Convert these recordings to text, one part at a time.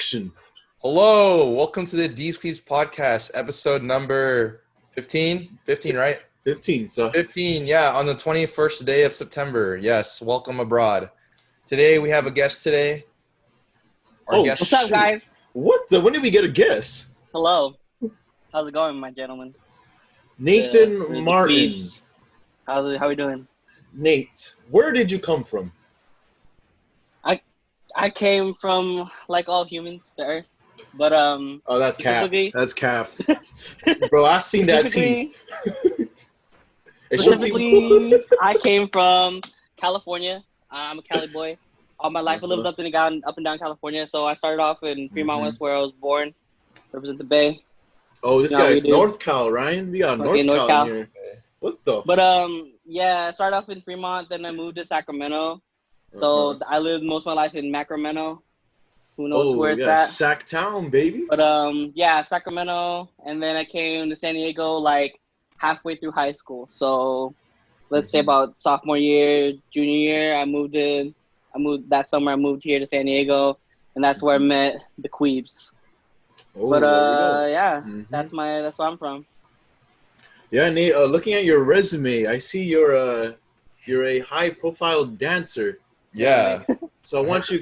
action. Hello, welcome to the DeezQuibs podcast, episode number 15? 15, right? 15, so. 15, yeah, on the 21st day of September. Yes, welcome abroad. Today, we have a guest today. What's up, guys? When did we get a guest? Hello. How's it going, my gentlemen? Nathan Martin. How we doing? Nate, where did you come from? I came from, like all humans, the Earth. But Oh, that's Cap. That's Cap. Bro, I seen that team. Specifically, I came from California. I'm a Cali boy. All my life I lived up and down California. So I started off in Fremont West, where I was born. Represent the Bay. Oh, this guy's North Cal, Ryan. We got North Cal in here. What the? But yeah, I started off in Fremont, then I moved to Sacramento. So I lived most of my life in Sacramento. Who knows where it's at? Sac Town, baby. But yeah, Sacramento, and then I came to San Diego like halfway through high school. So let's say about sophomore year, junior year, I moved that summer. I moved here to San Diego, and that's where I met the Queebs. But yeah, that's where I'm from. Yeah, Nate. Looking at your resume, I see you're a high-profile dancer. Yeah. So I want you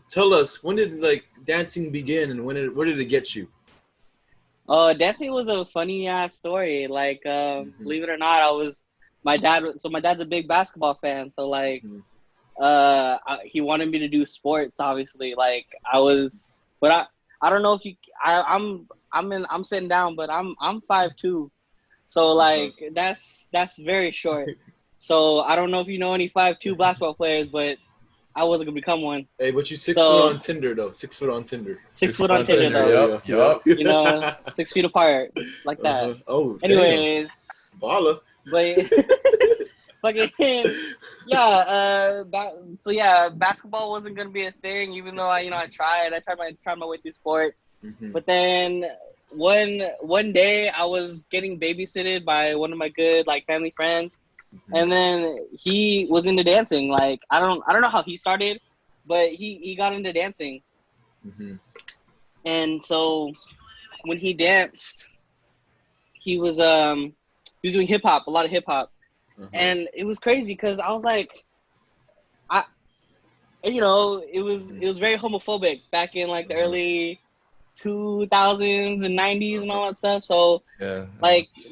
tell us, when did dancing begin, and where did it get you? Dancing was a funny ass story. Believe it or not, my dad's a big basketball fan. So he wanted me to do sports. Obviously, I don't know if I'm sitting down, but I'm 5'2", so that's very short. So I don't know if you know any 5'2" basketball players, but I wasn't gonna become one. Hey, but you 6 foot on Tinder though. 6 foot on Tinder. 6 foot on Tinder though. Yup. You know, 6 feet apart, like that. Oh. Anyways. Balla. But fucking yeah. Basketball wasn't gonna be a thing, even though I tried my way through sports. But then one day I was getting babysitted by one of my good family friends. And then he was into dancing. I don't know how he started, but he got into dancing. And so when he danced, he was doing hip hop, a lot of hip hop. And it was crazy because I was like, it was very homophobic back in the early 2000s and 90s and all that stuff. So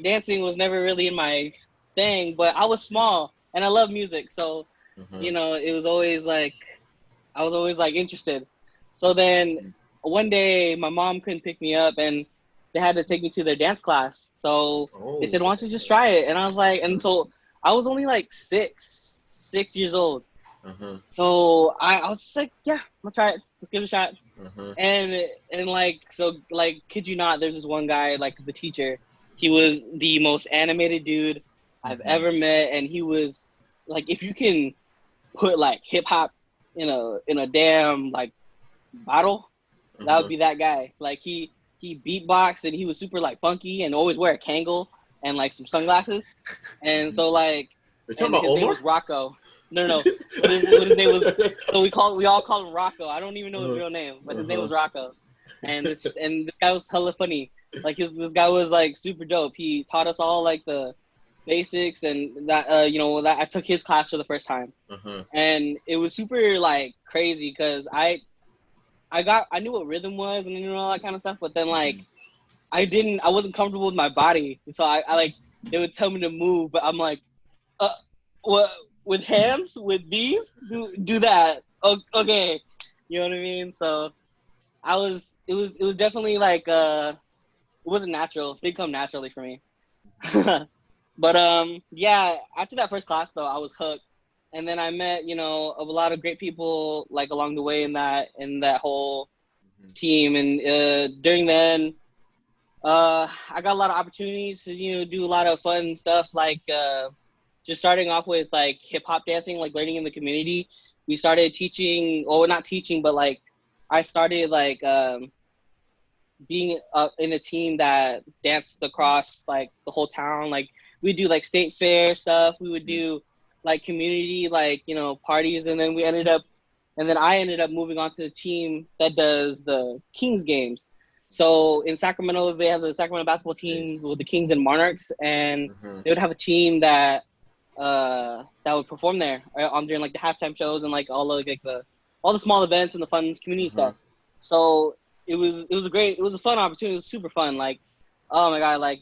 dancing was never really in my thing, but I was small and I love music, so it was always I was always interested. So then one day my mom couldn't pick me up and they had to take me to their dance class. So they said, why don't you just try it? And I was like, and so I was only 6 years old. So I was just like, yeah, I'm gonna try it, let's give it a shot. And kid you not, there's this one guy, the teacher. He was the most animated dude I've ever met, and he was if you can put hip hop in a damn bottle, that would be that guy. He beatboxed, and he was super funky and always wear a Kangol and some sunglasses. And so You're talking about his Omar? name was Rocco. No. His name was, so we all called him Rocco. I don't even know his real name, but his name was Rocco. And this guy was hella funny. This guy was super dope. He taught us all the basics, and that that I took his class for the first time. And it was super crazy because I knew what rhythm was and all that kind of stuff, but then I wasn't comfortable with my body, so I they would tell me to move, but I'm what, with hands, with these, do that. Okay, you know what I mean? So it was definitely it wasn't natural. It didn't come naturally for me. But yeah, after that first class though, I was hooked, and then I met a lot of great people along the way in that whole team, and during then I got a lot of opportunities to do a lot of fun stuff, just starting off with hip hop dancing, learning in the community. We started teaching, or not teaching, but I started being in a team that danced across the whole town. We do state fair stuff. We would do community parties, and then we ended up and then I ended up moving on to the team that does the Kings games. So in Sacramento, they have the Sacramento basketball team with the Kings and Monarchs, and they would have a team that would perform there during like the halftime shows and like all the small events and the fun community stuff. So it was a fun opportunity. It was super fun. Like, oh my god, like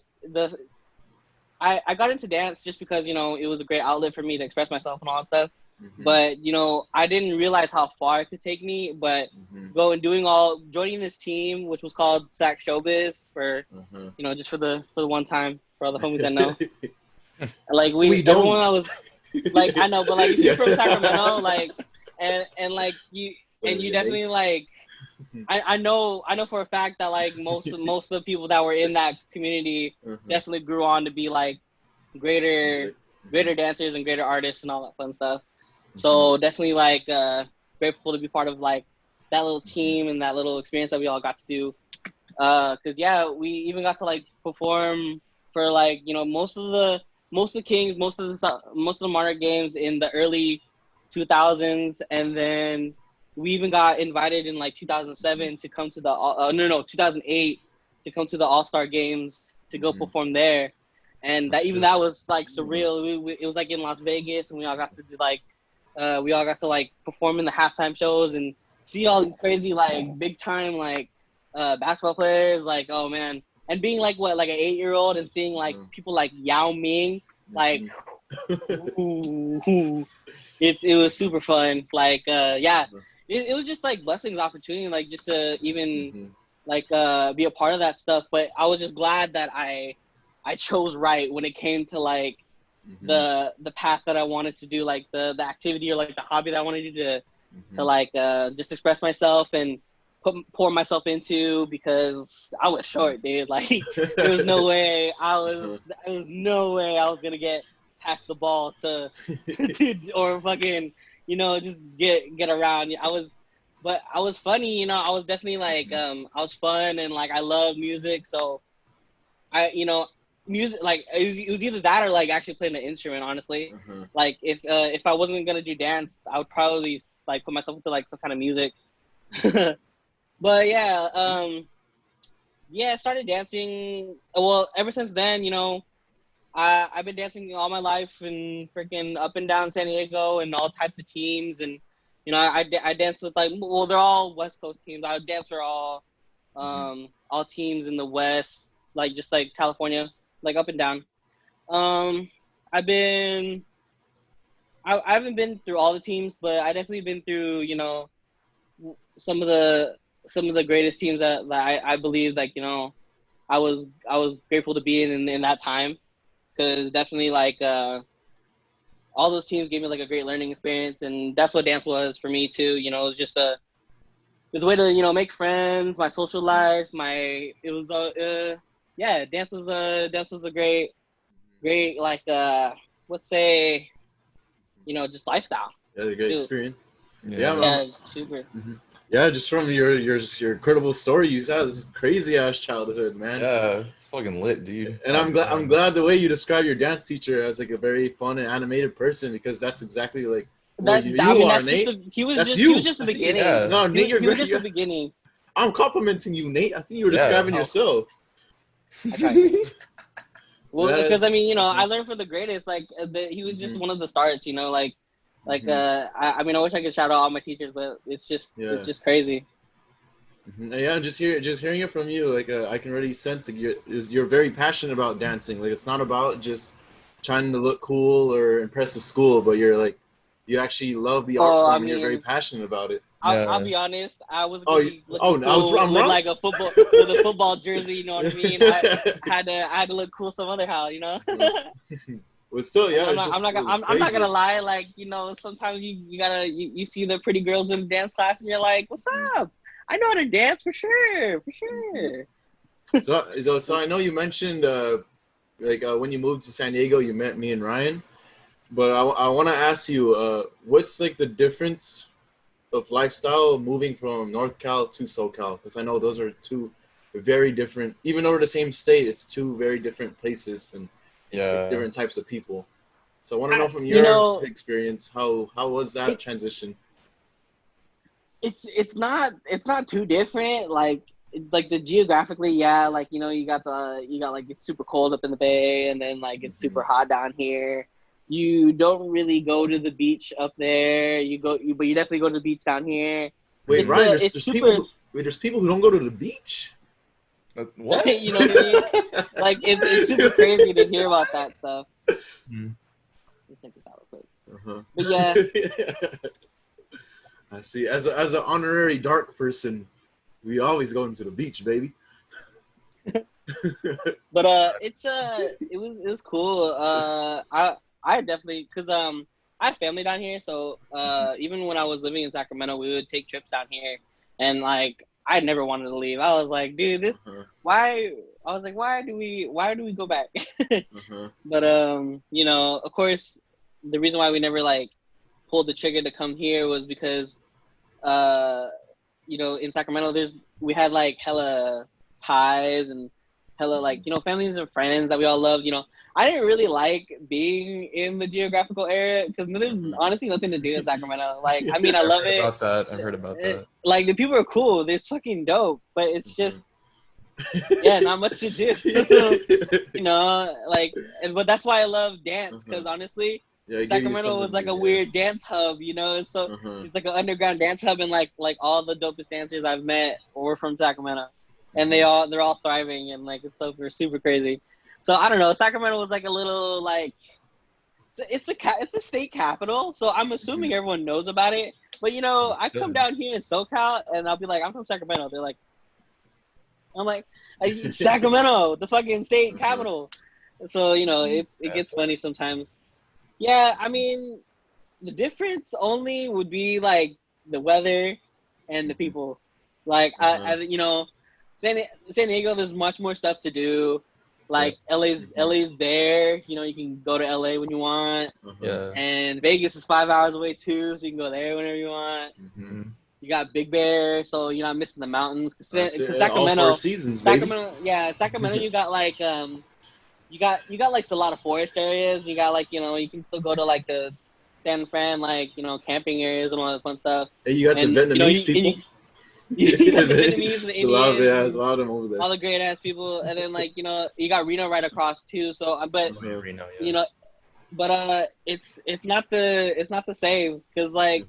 I got into dance just because, you know, it was a great outlet for me to express myself and all that stuff. But, you know, I didn't realize how far it could take me. But joining this team, which was called Sac Showbiz, for you know, just for the one time, for all the homies that know. Like everyone I was like, I know, but like if you're from Sacramento, like and like you definitely like I know for a fact that like most of the people that were in that community definitely grew on to be like greater dancers and greater artists and all that fun stuff. So definitely like grateful to be part of like that little team and that little experience that we all got to do. Cause yeah, we even got to like perform for like, you know, most of the Kings, most of the Monarch games in the early 2000s, and then we even got invited in like 2007 to come to the 2008 to come to the All-Star games to go perform there, and that was like surreal. It was like in Las Vegas, and we all got to like perform in the halftime shows and see all these crazy like big time like basketball players. Like, oh man. And being like like an 8-year-old and seeing like people like Yao Ming, like it was super fun. Like it was just like blessings, opportunity, like just to even like be a part of that stuff. But I was just glad that I chose right when it came to like the path that I wanted to do, like the activity or like the hobby that I wanted to do to like just express myself and pour myself into, because I was short, dude. Like there was no way I was gonna get past the ball to or fucking, you know, just get around. I was funny, you know. I was definitely like I was fun, and like I love music, so music, like it was either that or like actually playing an instrument, honestly. Like if I wasn't gonna do dance, I would probably like put myself into like some kind of music. But yeah, I started dancing. Well, ever since then, you know, I've been dancing all my life and freaking up and down San Diego and all types of teams. And, you know, I dance with like, well, they're all West Coast teams. I would dance for all teams in the West, like just like California, like up and down. I haven't been through all the teams, but I definitely been through, you know, some of the greatest teams that I believe, like, you know, I was grateful to be in that time, because definitely like all those teams gave me like a great learning experience, and that's what dance was for me too. You know, it was just a way to, you know, make friends, my social life, dance was a great like let's say, you know, just lifestyle. Yeah, a great experience. Yeah, super. Yeah, just from your incredible story you had, this crazy ass childhood, man. Yeah, it's fucking lit, dude. And I'm glad the way you describe your dance teacher as like a very fun and animated person, because that's exactly like you are, Nate. He was just the beginning. Yeah. No, Nate, he was just the beginning. I'm complimenting you, Nate. I think you were describing yourself. Well, because I mean, you know, I learned from the greatest. Like he was just one of the starts, you know, like I mean, I wish I could shout out all my teachers, but it's just crazy. Yeah, just hearing it from you, like I can really sense like you're very passionate about dancing. Like it's not about just trying to look cool or impress the school, but you're like you actually love the art form, and you're very passionate about it. I'll be honest. I was I'm wrong? Like a football jersey. You know what I mean? I had to look cool some other how, you know. Well, still, yeah. I'm not gonna lie. Like, you know, sometimes you see the pretty girls in the dance class, and you're like, "What's up? I know how to dance for sure." So I know you mentioned when you moved to San Diego, you met me and Ryan. But I want to ask you, what's like the difference of lifestyle moving from North Cal to SoCal? Because I know those are two very different. Even though we're the same state, it's two very different places and different types of people. So I want to know from your experience, how was that transition? it's not too different. Like the geographically, yeah. Like you got like it's super cold up in the Bay, and then like it's super hot down here. You don't really go to the beach up there. But you definitely go to the beach down here. Wait, Ryan, there's super. there's people who don't go to the beach. What? You know what I mean? Like it's super crazy to hear about that stuff. Let's take this out real quick. But yeah. I see. As an honorary dark person, we always go into the beach, baby. But it was cool. I definitely, because I have family down here, so even when I was living in Sacramento, we would take trips down here, and like I never wanted to leave. I was like, dude, why? I was like, why do we go back? But of course, the reason why we never like pulled the trigger to come here was because in Sacramento we had like hella ties and hella like families and friends that we all loved. I didn't really like being in the geographical area because there's honestly nothing to do in Sacramento. Like, I mean, I love it. I've heard about that. Like, the people are cool. They're fucking dope. But it's just, not much to do. But that's why I love dance because honestly, Sacramento was like a weird dance hub, So it's like an underground dance hub, and like all the dopest dancers I've met were from Sacramento, and they're all thriving, and like it's super crazy. So I don't know. Sacramento was like a little like it's the state capital, so I'm assuming everyone knows about it. But I come down here in SoCal, and I'll be like, I'm from Sacramento. They're like, I'm like, Sacramento, the fucking state capital. So it gets funny sometimes. Yeah, I mean, the difference only would be like the weather and the people. Like San Diego, there's much more stuff to do. Like LA's there. You can go to LA when you want. Yeah. And Vegas is 5 hours away too, so you can go there whenever you want. You got Big Bear, so you're not missing the mountains. Cause Sacramento, all 4 seasons, baby. Sacramento, you got like you got like a lot of forest areas. You got like you can still go to like the San Fran camping areas and all that fun stuff. And you got the Vietnamese people. You got the Vietnamese and the Indians. There's a lot of them over there. All the great ass people, and then like you got Reno right across too. So Reno, it's not the same because like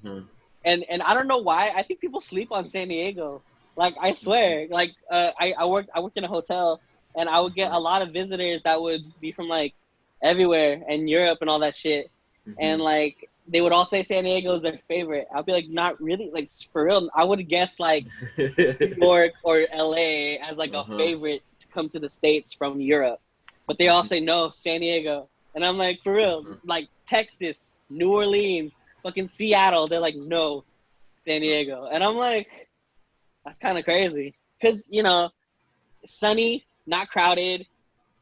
and I don't know why I think people sleep on San Diego. Like I swear, like I worked in a hotel, and I would get a lot of visitors that would be from like everywhere and Europe and all that shit, and like they would all say San Diego is their favorite. I'd be like, not really, like for real. I would have guessed like New York or LA as like a favorite to come to the States from Europe, but they all say no, San Diego, and I'm like, for real, like Texas, New Orleans, fucking Seattle, they're like, no, San Diego, and I'm like, that's kind of crazy, cause sunny, not crowded,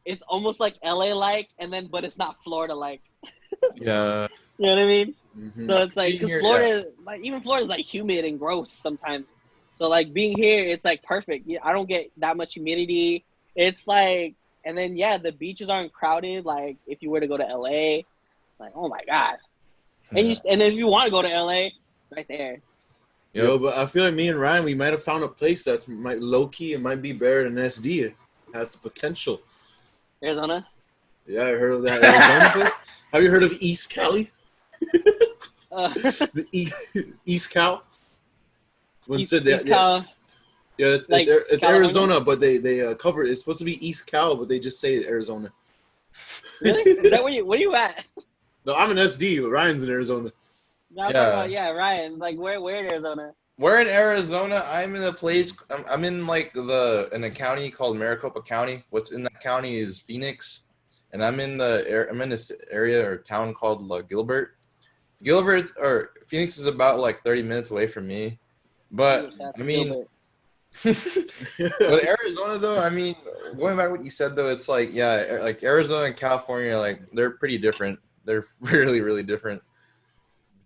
it's almost like LA-like, but it's not Florida-like. Yeah. You know what I mean? So it's like, because Florida, like even Florida's like humid and gross sometimes. So like being here, it's like perfect. I don't get that much humidity. It's like, and then the beaches aren't crowded. Like if you were to go to LA, like oh my god, and then if you want to go to LA, right there. Yo, but I feel like me and Ryan, we might have found a place that's low key. It might be better than SD. It has potential. Arizona. Yeah, I heard of that Arizona place. Have you heard of East Cali? The East Cal. East Cal. Yeah, it's Arizona, but they cover it. It's supposed to be East Cal, but they just say Arizona. Really? Is that where you at? No, I'm in SD, but Ryan's in Arizona. No, I'm talking about, Ryan. Like where in Arizona? We're in Arizona. I'm in a place. I'm in like in a county called Maricopa County. What's in that county is Phoenix, and I'm in this area or town called Gilbert. Phoenix is about like 30 minutes away from me, but I mean, but Arizona though, I mean, going back to what you said though, it's like like Arizona and California, like they're pretty different. They're really, really different.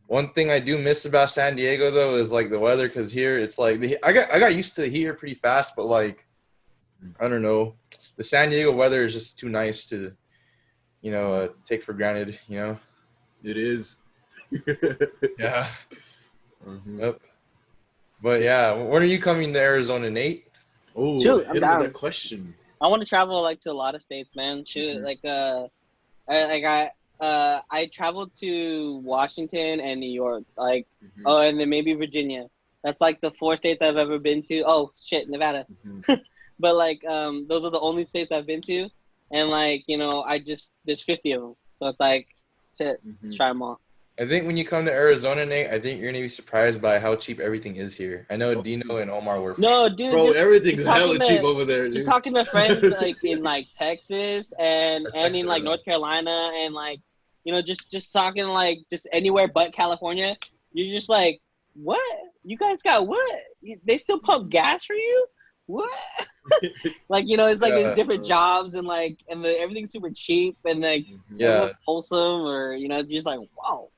One thing I do miss about San Diego though is like the weather, because here it's like I got used to the heat here pretty fast, but like I don't know, the San Diego weather is just too nice to take for granted. It is. Yeah. Yep. But yeah, when are you coming to Arizona, Nate? Oh, Shoot, I'm hit him down. with that question. I want to travel like to a lot of states, man. Shoot, I traveled to Washington and New York, like and then maybe Virginia. That's like the 4 states I've ever been to. Oh shit, Nevada. But like those are the only states I've been to, and like there's 50 of them, so it's like shit, let's try them all. I think when you come to Arizona, Nate, I think you're gonna be surprised by how cheap everything is here. I know Dino and Omar were. No, dude, Bro, everything's hella cheap over there, dude. Just talking to friends like in like Texas and in like North Carolina and like just talking like just anywhere but California. You're just like, what? You guys got what? They still pump gas for you? What? Like it's like there's different jobs and like everything's super cheap and like wholesome or just like wow.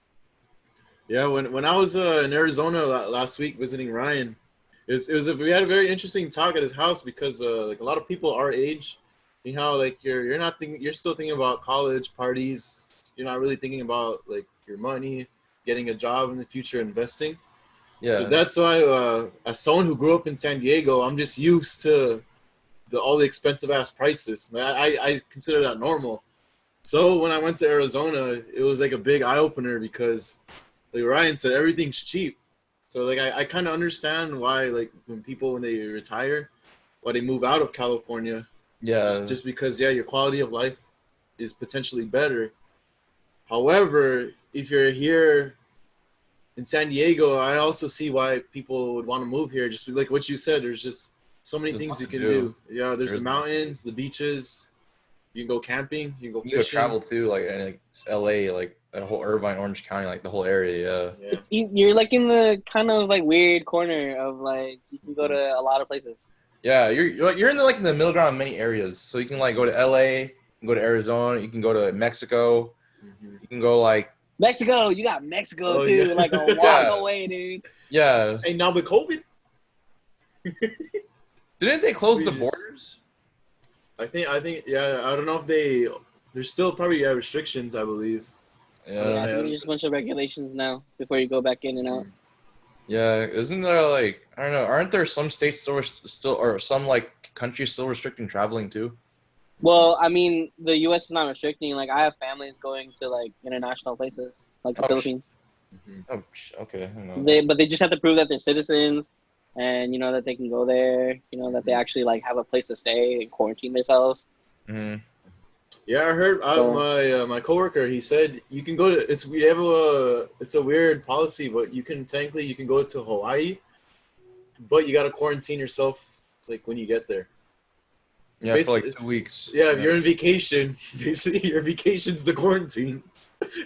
Yeah, when I was in Arizona last week visiting Ryan, we had a very interesting talk at his house because like a lot of people our age, like you're still thinking about college parties. You're not really thinking about like your money, getting a job in the future, investing. Yeah. So that's why as someone who grew up in San Diego, I'm just used to all the expensive ass prices. I consider that normal. So when I went to Arizona, it was like a big eye opener because like Ryan said, everything's cheap. So like I kind of understand why like when they retire, why they move out of California. Yeah. Just because your quality of life is potentially better. However, if you're here in San Diego, I also see why people would want to move here. Just like what you said, there's just so many things you can do. Yeah, there's the mountains, the beaches. You can go camping. You can go fishing. You can travel too, like LA, like that whole Irvine, Orange County, like the whole area. Yeah. You're like in the kind of like weird corner of like you can go to a lot of places. Yeah, you're in the middle ground in many areas. So you can like go to LA, you can go to Arizona, you can go to Mexico, you can go like Mexico. You got Mexico too, like a walk away, dude. Yeah. Hey, now with COVID, didn't they close the borders? I think yeah. I don't know if there's still probably restrictions. I believe. Yeah, I think there's just a bunch of regulations now before you go back in and out. Yeah, isn't there like I don't know? Aren't there some states still or some like countries still restricting traveling too? Well, I mean, the U.S. is not restricting. Like, I have families going to like international places, like the Philippines. Oh, okay. But they just have to prove that they're citizens, and that they can go there. That they actually like have a place to stay and quarantine themselves. Yeah, I heard my coworker. He said you can go to it's a weird policy, but you can go to Hawaii, but you got to quarantine yourself like when you get there. Yeah, for like 2 weeks. Yeah, if you're on vacation, basically your vacation's the quarantine.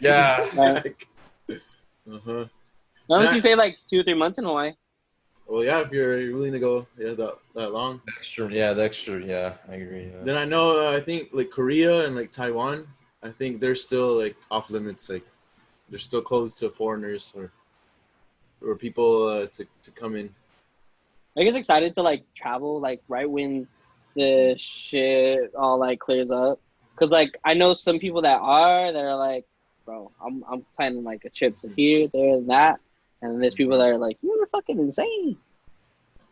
Yeah. Unless you stay like 2 or 3 months in Hawaii. Well, yeah, if you're willing to go that long. The extra, yeah, I agree. Yeah. Then I know, I think like Korea and like Taiwan, I think they're still like off limits. Like they're still closed to foreigners or people to come in. I get excited to like travel like right when the shit all like clears up, cause like I know some people that are like, bro, I'm planning like a trip to here, there, and that. And there's people that are like, you're fucking insane.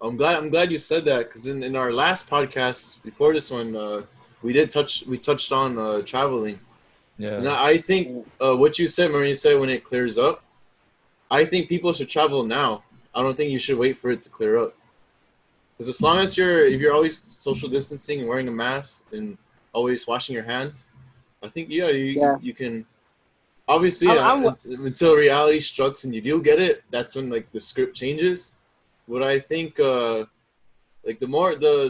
I'm glad you said that because in our last podcast before this one, we touched on traveling. Yeah. And I think what you said, Marie, said when it clears up, I think people should travel now. I don't think you should wait for it to clear up. Because as long as if you're always social distancing and wearing a mask and always washing your hands, I think you can. Obviously, until reality strikes and you do get it, that's when like the script changes. But I think like the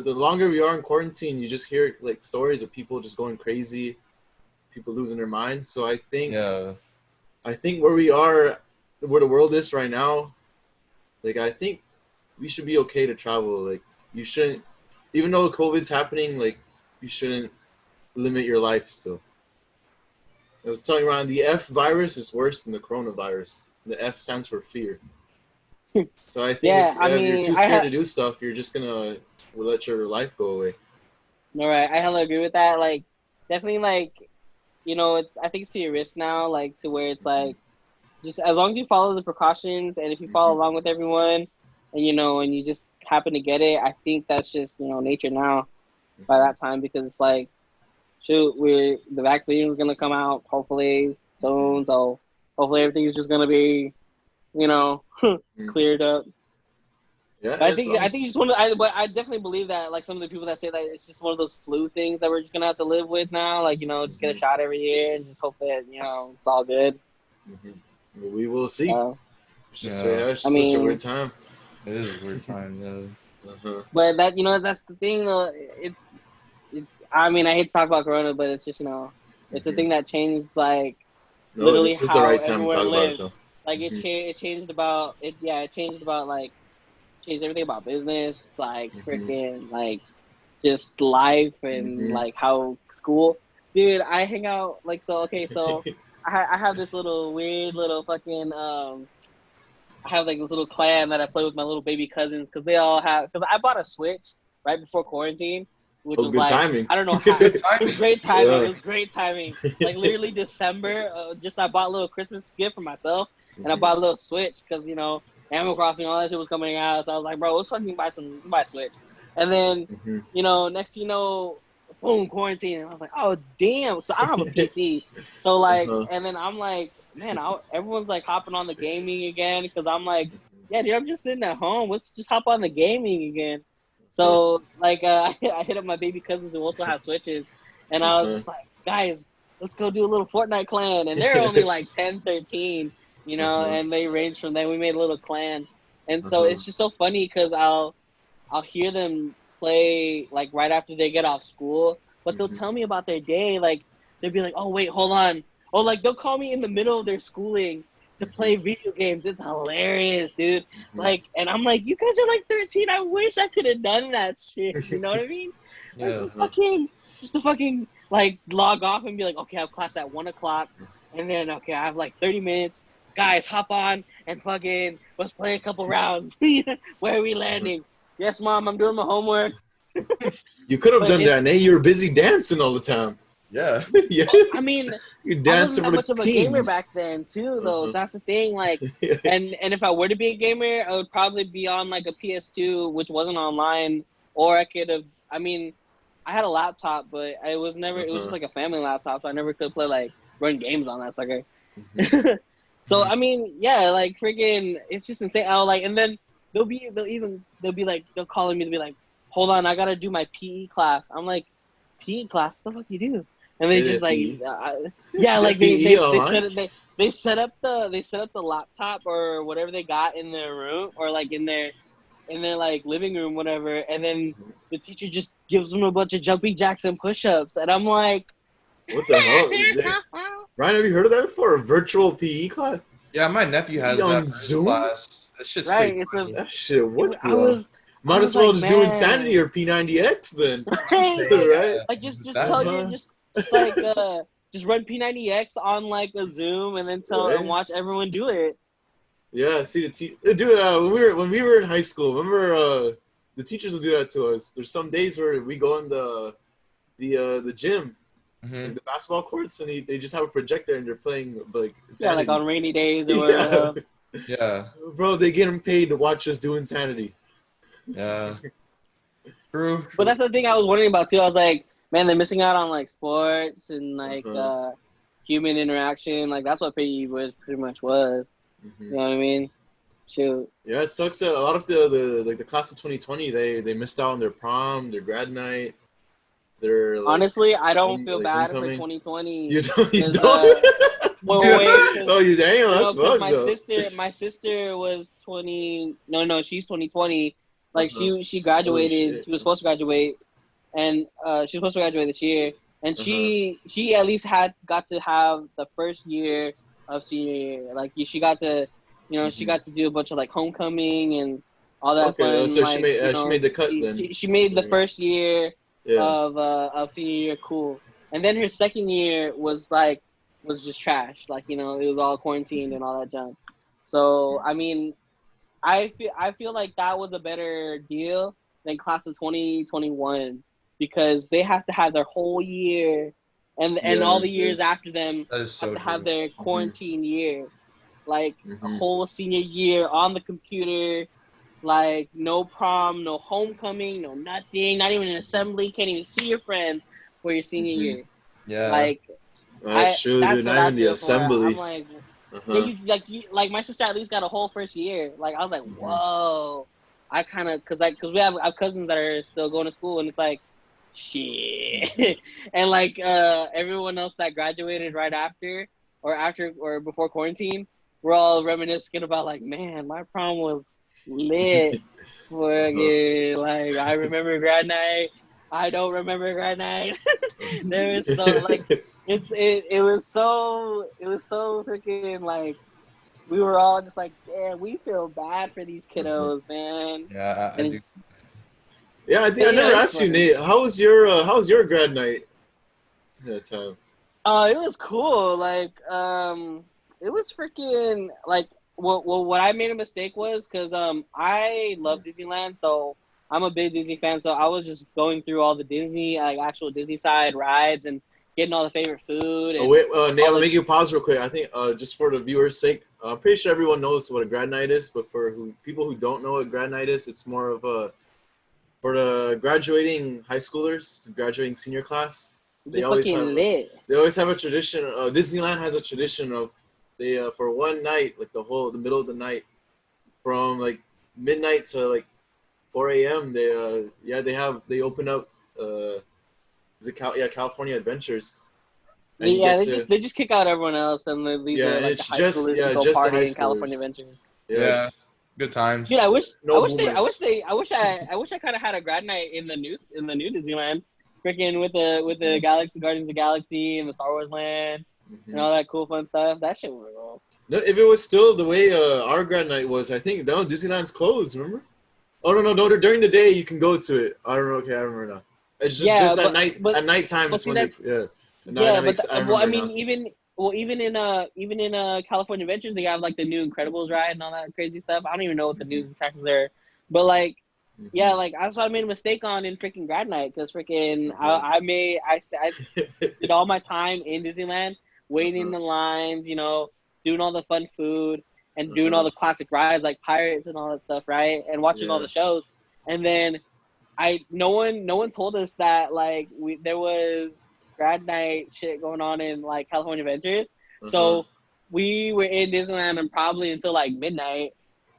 longer we are in quarantine, you just hear like stories of people just going crazy, people losing their minds. So I think where the world is right now, like I think we should be okay to travel. Like you shouldn't, even though COVID's happening, like you shouldn't limit your life still. I was telling Ryan, the F virus is worse than the coronavirus. The F stands for fear. So I think if you're too scared to do stuff, you're just gonna let your life go away. All right, I hella agree with that. Like, definitely, like, I think it's to your risk now, like, to where it's like, just as long as you follow the precautions and if you follow along with everyone, and and you just happen to get it, I think that's just nature now by that time, because it's like, shoot, the vaccine is gonna come out hopefully soon, so hopefully everything is just gonna be cleared up. Yeah, But I think just but I definitely believe that, like, some of the people that say that it's just one of those flu things that we're just gonna have to live with now, like just get a shot every year and just hope that it's all good. We will see. It's just it's I such a mean, weird time. It is a weird time, yeah. But that's the thing. I mean, I hate to talk about Corona, but it's just it's a thing that changed, like, literally this is the how right time to everyone talk about it, lived. though. Like it changed about it. Yeah, it changed about, like, changed everything about business, like freaking, like, just life and like how school. Dude, I hang out like, so. Okay, so I have this little weird little fucking I have like this little clan that I play with my little baby cousins, because they all have, because I bought a Switch right before quarantine, which was good like, timing. I don't know how. It was great timing. Yeah. It was great timing. Like, literally December, just I bought a little Christmas gift for myself, and I bought a little Switch because Animal Crossing, all that shit was coming out. So I was like, bro, let's fucking buy a Switch. And then next boom, quarantine. And I was like, oh damn. So I don't have a PC. So, like, and then I'm like, man, everyone's like hopping on the gaming again, because I'm like, yeah, dude, I'm just sitting at home. Let's just hop on the gaming again. So, like, I hit up my baby cousins who also have Switches, and I was just like, guys, let's go do a little Fortnite clan. And they're only like 10, 13, and they range from there. We made a little clan. And so it's just so funny, because I'll hear them play, like, right after they get off school, but they'll tell me about their day. Like, they'll be like, oh, wait, hold on. Oh, like, they'll call me in the middle of their schooling to play video games. It's hilarious, dude. Like, and I'm like, you guys are like 13. I wish I could have done that shit. You know what I mean? Like, just to fucking, like, log off and be like, okay, I have class at 1 o'clock. And then, okay, I have like 30 minutes. Guys, hop on and fucking, let's play a couple rounds. Where are we landing? Yes, Mom, I'm doing my homework. You could have done that, Nate. You were busy dancing all the time. Yeah. Yeah. Well, I mean, you I wasn't that for much of a gamer back then, too, though. So that's the thing. Like, and if I were to be a gamer, I would probably be on, like, a PS2, which wasn't online, or I could have. I mean, I had a laptop, but it was never. It was just like a family laptop, so I never could play, like, run games on that sucker. So I mean, yeah, like, freaking, it's just insane. I'll, like, and then they'll be calling me to be like, hold on, I gotta do my PE class. I'm like, PE class? What the fuck you do? And they just like, like they set up the laptop or whatever they got in their room, or like in their like living room, whatever. And then the teacher just gives them a bunch of jumping jacks and push-ups, and I'm like, what the hell? Ryan, have you heard of that before? A virtual PE class? Yeah, my nephew has on that Zoom class. That shit's right. That shit. What? Might as well just do Insanity or P90X then. Right? Like, just run P90X on, like, a Zoom, and then and watch everyone do it. Yeah, see dude. When we were in high school, remember the teachers will do that to us. There's some days where we go in the gym, in the basketball courts, and they just have a projector and they're playing, like, Insanity. Like on rainy days or whatever. Yeah. Bro, they get them paid to watch us do Insanity. Yeah. True. But that's the thing I was wondering about too. I was like, man, they're missing out on, like, sports and, like, human interaction. Like, that's what PE pretty much was. You know what I mean? Shoot. Yeah, it sucks that a lot of the class of 2020, they missed out on their prom, their grad night. Their, like, honestly, I don't feel bad for 2020. You don't? You don't? Oh, you damn, that's fucked up. My sister was 20. No, she's 2020. Like, she graduated. She was supposed to graduate, and she was supposed to graduate this year. And she at least got to have the first year of senior year. Like, she got to, she got to do a bunch of, like, homecoming and all that fun. So like, she made the cut then. She made the first year of senior year cool. And then her second year was just trash. Like, it was all quarantined and all that junk. So, I mean, I feel like that was a better deal than class of 2021, because they have to have their whole year and all the years after them have to have their quarantine year. Like, a whole senior year on the computer, Like no prom, no homecoming, no nothing, not even an assembly. Can't even see your friends for your senior year. Yeah. Like That's true, that's dude. what Not I even the feel for. I'm assembly. like, yeah, Uh-huh. like my sister at least got a whole first year. Like I was like, Hmm. whoa. I kind of cause we have cousins that are still going to school, and it's like, shit. And like everyone else that graduated right after or before quarantine, we're all reminiscing about like, man, my prom was lit. Uh-huh. Fucking like I remember grad night. I don't remember grad night. There is so like Uh-huh. it was so freaking like we were all just like, damn, we feel bad for these Uh-huh. kiddos, man. Yeah, I And do. it's Yeah, I think but I you know never it's asked you, funny. Nate. How was your grad night that time? It was cool. Like, it was freaking like. What I made a mistake was because I love Disneyland, so I'm a big Disney fan. So I was just going through all the Disney, like actual Disney side rides and getting all the favorite food Oh and wait, Nate, I'm all gonna the. make you pause real quick. I think just for the viewers' sake, I'm pretty sure everyone knows what a grad night is, but for people who don't know what grad night is, it's more of a for the graduating high schoolers, the graduating senior class. They Get always fucking have lit. they always have a tradition. Disneyland has a tradition of they for one night, like the middle of the night, from like midnight to like 4 a.m. They open up California Adventures, and you Yeah, get to they just kick out everyone else and they leave yeah, the and like the it's high schoolers to go just the high party in California schoolers. Adventures. Yeah, Yeah. Good times. Dude, no boomers. I wish I kind of had a grad night in the new Disneyland, freaking with the Galaxy Guardians of the Galaxy and the Star Wars Land and Mm-hmm. all that cool fun stuff. That shit would roll. No, if it was still the way our grad night was, I think no Disneyland's closed. Remember? Oh no! During the day you can go to it. I don't know. Okay, I remember now. It's Yeah, just at night. At nighttime but is see when they that No, yeah, that makes. I well I remember mean now. even in California Adventures they have like the new Incredibles ride and all that crazy stuff. I don't even know what the Mm-hmm. new attractions are, but like. Yeah, Mm-hmm. like that's what I made a mistake on in freaking grad night because freaking Uh-huh. I did all my time in Disneyland, waiting in Uh-huh. the lines, you know, doing all the fun food and doing all Uh-huh. the classic rides like Pirates and all that stuff, right? And watching all Yeah. the shows. And then no one told us that like there was grad night shit going on in like California Adventures. Uh-huh. So we were in Disneyland and probably until like midnight.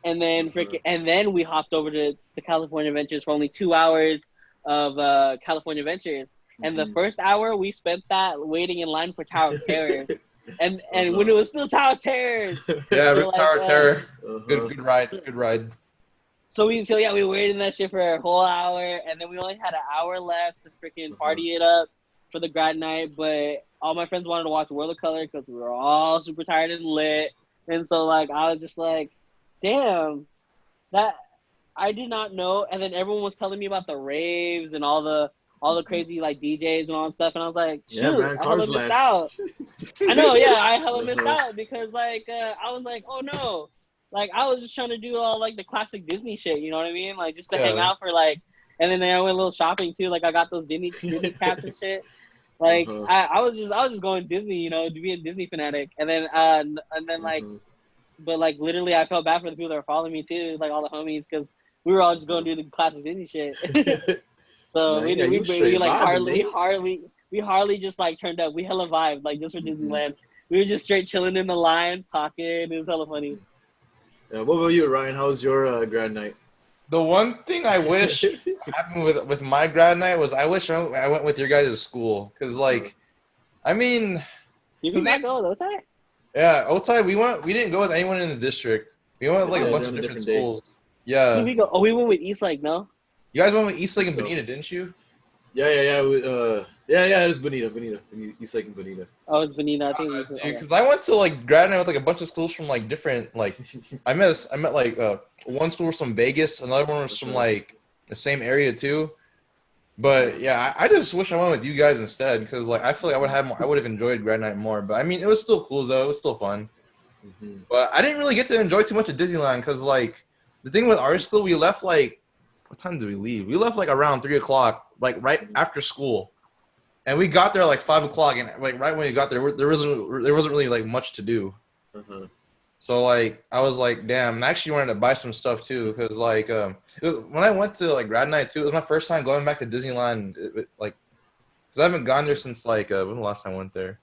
Uh-huh. And then we hopped over to California Adventures for only 2 hours of California Adventures. And the Mm-hmm. first hour we spent that waiting in line for Tower of Terrors. And when Uh-huh. it was still Tower of Terrors. Yeah, So like Tower of Terror. Uh-huh. Good ride. Good ride. so yeah, we waited in that shit for a whole hour, and then we only had an hour left to freaking Uh-huh. party it up for the grad night. But all my friends wanted to watch World of Color because we were all super tired and lit, and so like I was just like, damn, that I did not know. And then everyone was telling me about the raves and all the Mm-hmm. crazy like DJs and all that stuff, and I was like, Yeah, shoot, man. I hella Cars missed Land. out. I know, yeah, I hella missed Uh-huh. out because like I was like, oh no, like I was just trying to do all like the classic Disney shit, you know what I mean? Like just to hang Yeah. out for like, and then I went a little shopping too. Like I got those Disney caps and shit. Like Uh-huh. I was just going Disney, you know, to be a Disney fanatic, and then like, Uh-huh. but like literally, I felt bad for the people that were following me too, like all the homies, because we were all just going to do the classic Disney shit. So Man, yeah, you we straight like vibing, Nate. we hardly just like turned up. We hella vibed like just for Mm-hmm. Disneyland. We were just straight chilling in the lines, talking. It was hella funny. Yeah, what about you, Ryan? How was your grad night? The one thing I wish happened with my grad night was I wish I went with your guys' school because like I mean Did we because not go though? Time? yeah outside we didn't go with anyone in the district. We went with like a Oh, bunch On of a different different day. schools. did Yeah, we go? Oh, we went with Eastlake. No. you guys went with I Eastlake think and so. Bonita, didn't you? Yeah. It was Bonita. He's like Bonita. Oh, it's Benina. I think it was, Dude, okay. because I went to like grad night with like a bunch of schools from like different like I met like one school was from Vegas, another one was from Uh-huh. like the same area too. But yeah, I just wish I went with you guys instead because like I feel like I would have enjoyed grad night more. But I mean, it was still cool though. It was still fun. Mm-hmm. But I didn't really get to enjoy too much of Disneyland because like the thing with our school, we left like what time did we leave? We left like around 3 o'clock, like right after school, and we got there like 5 o'clock. And like right when we got there, there wasn't really like much to do. Uh-huh. So like I was like, damn, I actually wanted to buy some stuff too because like it was, when I went to like grad night too, it was my first time going back to Disneyland. Like, cause I haven't gone there since like when the last time I went there.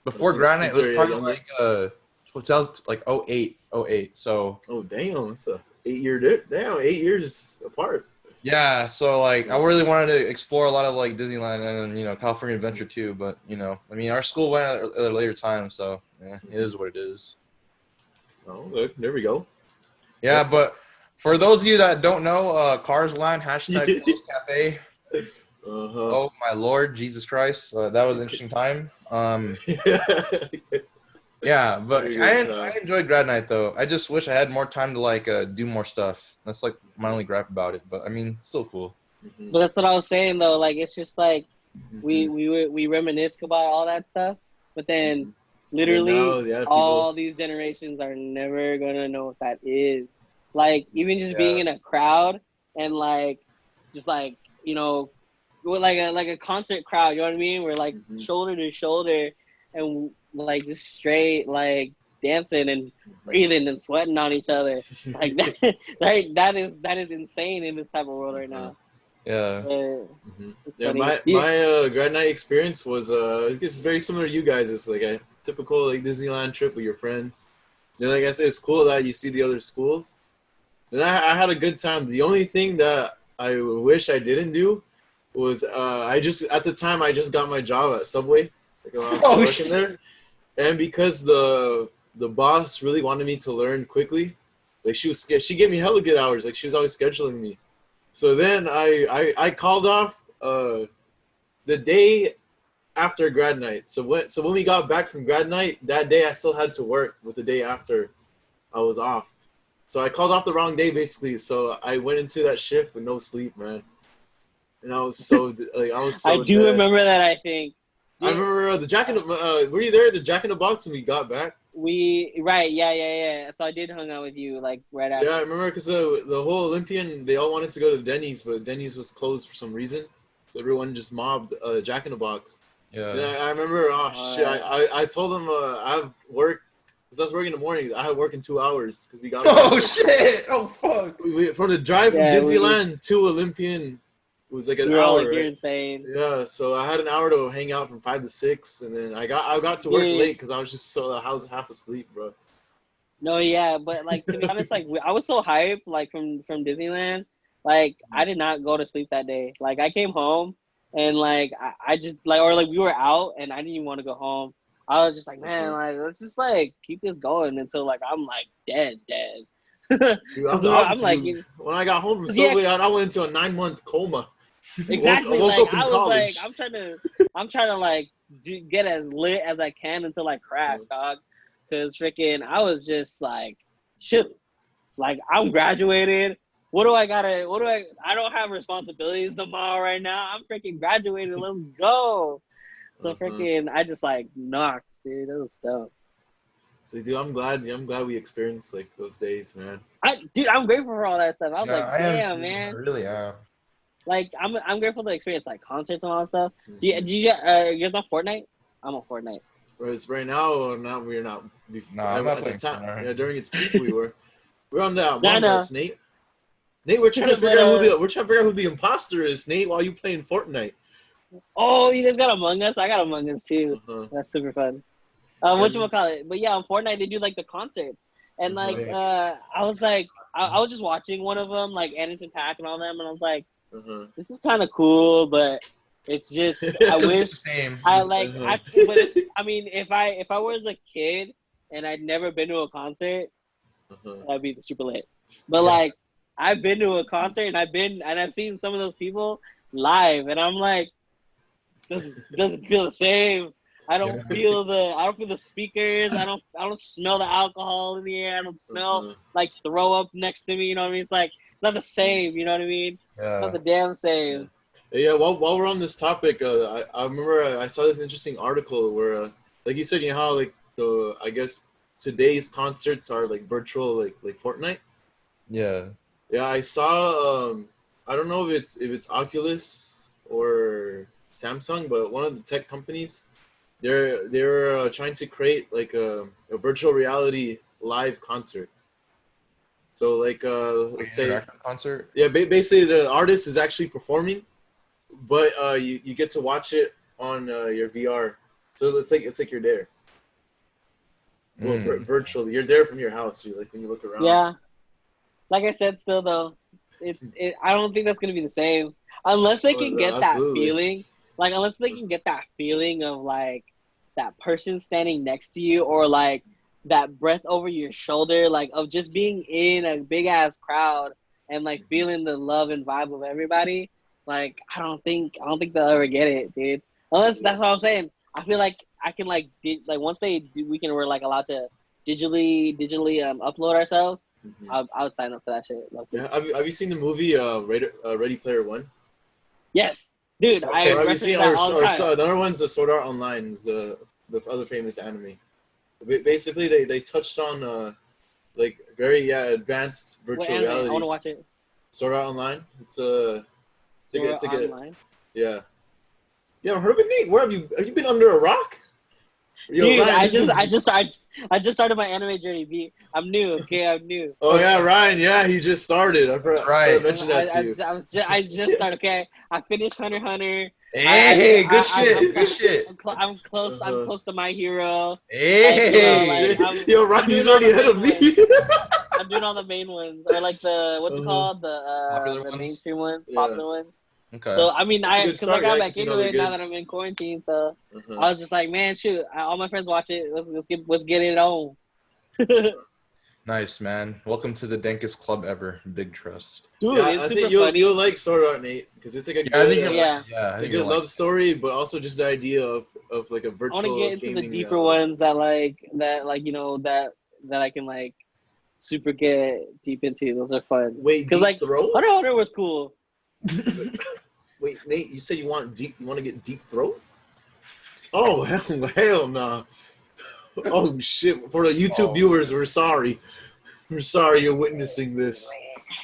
Before grad night, it Since was you're probably younger. like 2000, like '08. So Oh damn, it's a 8 year dip. Damn, 8 years apart. yeah, so like I really wanted to explore a lot of like Disneyland and California Adventure too. But I mean, our school went at a later time, so yeah, it is what it is. Oh, look, there we go. Yeah, but for those of you that don't know, Cars Line hashtag Close Cafe. Uh-huh. Oh my Lord, Jesus Christ, that was an interesting time. Yeah, but Very good I time. enjoyed grad night though. I just wish I had more time to like do more stuff. That's like my only gripe about it. But I mean, still cool. Mhm. But that's what I was saying though. Like it's just like Mhm. we reminisce about all that stuff, but then Mhm. Then now, literally yeah, people. all these generations are never gonna know what that is. Like even just being Yeah, in a crowd and like just like with like a concert crowd, you know what I mean? We're like Mhm. shoulder to shoulder and like just straight like dancing and Mhm. breathing and sweating on each other. Like that, right? That is insane in this type of world right Uh-huh. now. yeah. Mhm. It's Yeah, funny. my grad night experience was I guess it's very similar to you guys. It's like a typical like Disneyland trip with your friends. And like I said, it's cool that you see the other schools. And I had a good time. The only thing that I wish I didn't do was I just at the time I just got my job at Subway, like when I was still Oh working shit. there, and because the boss really wanted me to learn quickly, like she gave me hella good hours. Like she was always scheduling me. So then I called off the day after grad night. So when we got back from grad night that day, I still had to work with the day after I was off. So I called off the wrong day basically. So I went into that shift with no sleep, man. And I was I so do dead. remember that. I think I did remember the Jack in the were you there at the Jack in the Box when we got back? we right? Yeah. So I did hang out with you like right Yeah, I after. remember because the whole Olympian they all wanted to go to Denny's, but Denny's was closed for some reason. So everyone just mobbed Jack in the Box. And Yeah. I remember, oh shit, Uh, I told them I have work because I was working in the morning. I had work in 2 hours because we got off Oh shit. Oh fuck. from the drive from yeah, we Disneyland to Olympian was like an we were all like, hour, you're right? insane, Yeah, so I had an hour to hang out from 5 to 6, and then I got to work dude. late because I was just so I was half asleep, bro. No, yeah, but like to be honest, like I was so hyped, like from Disneyland, like I did not go to sleep that day. Like I came home and like I just like or like we were out and I didn't even want to go home. I was just like, man, Uh-huh. like let's just like keep this going until like I'm like dead, dead. Dude, I'm Because the I'm like, opposite. When I got home from yeah, Subway, I went into a 9 month coma. I exactly. woke Like up in I was like, college. I'm trying to like get as lit as I can until I crash, dog. Cause freaking, I was just like, shoot, like I'm graduated. What do I gotta? What do I? I don't have responsibilities tomorrow right now. I'm freaking graduated. Let's go. So Uh-huh. freaking, I just like knocked, dude. That was dope. So, dude, I'm glad we experienced like those days, man. Dude, I'm grateful for all that stuff. I was Yeah, like, I am damn, too. I man. really am. Like I'm grateful to experience like concerts and all that stuff. Mm-hmm. You guys on Fortnite? I'm on Fortnite. Whereas right now, not we're not. No, I'm not At the playing time, Fortnite. yeah, during its peak, we were. We're on the No, Among no. Us, Nate. Nate, we're trying to But figure out who the imposter is, Nate, while you playing Fortnite. oh, you guys got Among Us. I got Among Us too. Uh-huh. That's super fun. Yeah. Whatchamacallit? But yeah, on Fortnite they do like the concerts, and like Uh-huh. I was like I was just watching one of them, like Anderson .Paak and all them, and I was like, Uh-huh. this is kind of cool, but it's just I It's wish the same. I It's like Uh-huh. but it's I mean if I was a kid and I'd never been to a concert, Uh-huh. that'd be super lit. But yeah. like I've been to a concert and I've seen some of those people live, and I'm like, doesn't feel the same. Yeah. I don't feel the speakers. I don't smell the alcohol in the air. I don't smell Uh-huh. like throw up next to me. You know what I mean? It's like it's not the same. You know what I mean? It's not Yeah. the damn Yeah. same. Yeah. While we're on this topic, I remember I saw this interesting article where, like you said, you know how like I guess today's concerts are like virtual, like Fortnite. Yeah. Yeah, I saw. I don't know if it's Oculus or Samsung, but one of the tech companies, they're trying to create like a virtual reality live concert. So like let's say Interactive concert. yeah, basically the artist is actually performing, but you get to watch it on your VR. So it's like you're there. Well, virtually, you're there from your house. You like when you look around. Yeah, like I said, still though, I don't think that's gonna be the same unless they can get that feeling. Like unless they can get that feeling of like that person standing next to you, or like that breath over your shoulder, like of just being in a big ass crowd and like feeling the love and vibe of everybody. Like I don't think they'll ever get it, dude. Unless that's what I'm saying. I feel like I can like once they do, we're like allowed to digitally upload ourselves. I would sign up for that shit. Yeah, have you seen the movie Ready Player One? Yes, dude. Okay. I Have you seen all the time. the other one's the Sword Art Online, is the other famous anime. Basically, they touched on like very advanced virtual reality. I want to watch it. Sword Art Online. It's a Online. Yeah. Yeah, heard of it, Nate? Where have you been under a rock? Yo, dude, Ryan, I just started my anime journey. I'm new, okay? I'm new. Oh yeah, Ryan. Yeah, he just started. I forgot to mention that to you. I just started. Okay, I finished Hunter x Hunter. Hey, good shit. I'm close. I'm close to My Hero. Hey, yo, Ryan, he's already ahead of me. I'm doing all the main ones, or like the what's it called, the mainstream ones, popular ones. Okay. So I mean, because I got back into it now good. that I'm in quarantine. So I was just like, man, shoot, all my friends watch it. Let's get it on. Nice, man. Welcome to the dankest club ever. Big trust. Dude, yeah, it's I super think funny. you'll like Sword Art, Nate, because it's like a it's a good love story, but also just the idea of like a virtual. I want to get into the deeper ones that you know that I can like super get deep into. Those are fun. Wait, because like Throat? Hunter x Hunter was cool. Wait, Nate, you said you want to get Deep Throat? Oh hell nah. Oh shit! For the YouTube viewers, we're sorry. We're sorry you're witnessing this.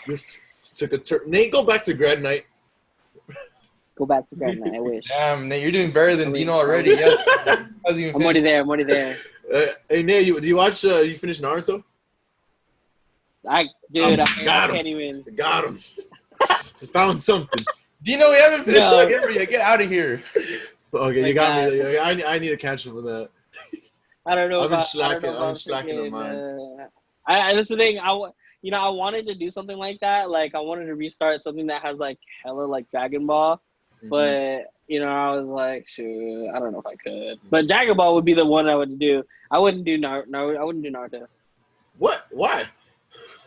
This took a turn. Nate, go back to grad night. Go back to grad night. I wish. Damn, Nate, you're doing better than Dino already. Yeah. I'm already there. Hey Nate, you watch? You finished Naruto? I can't even. Got him. Found something. Dino, we haven't finished yet. Get out of here. Okay, you got me. I need to catch up with that. I don't know. I'm slacking on mine. That's the thing. I wanted to do something like that. Like I wanted to restart something that has like hella like Dragon Ball, but I was like, shoot, I don't know if I could. But Dragon Ball would be the one I would do. I wouldn't do Naruto. I wouldn't do Naruto. What? Why?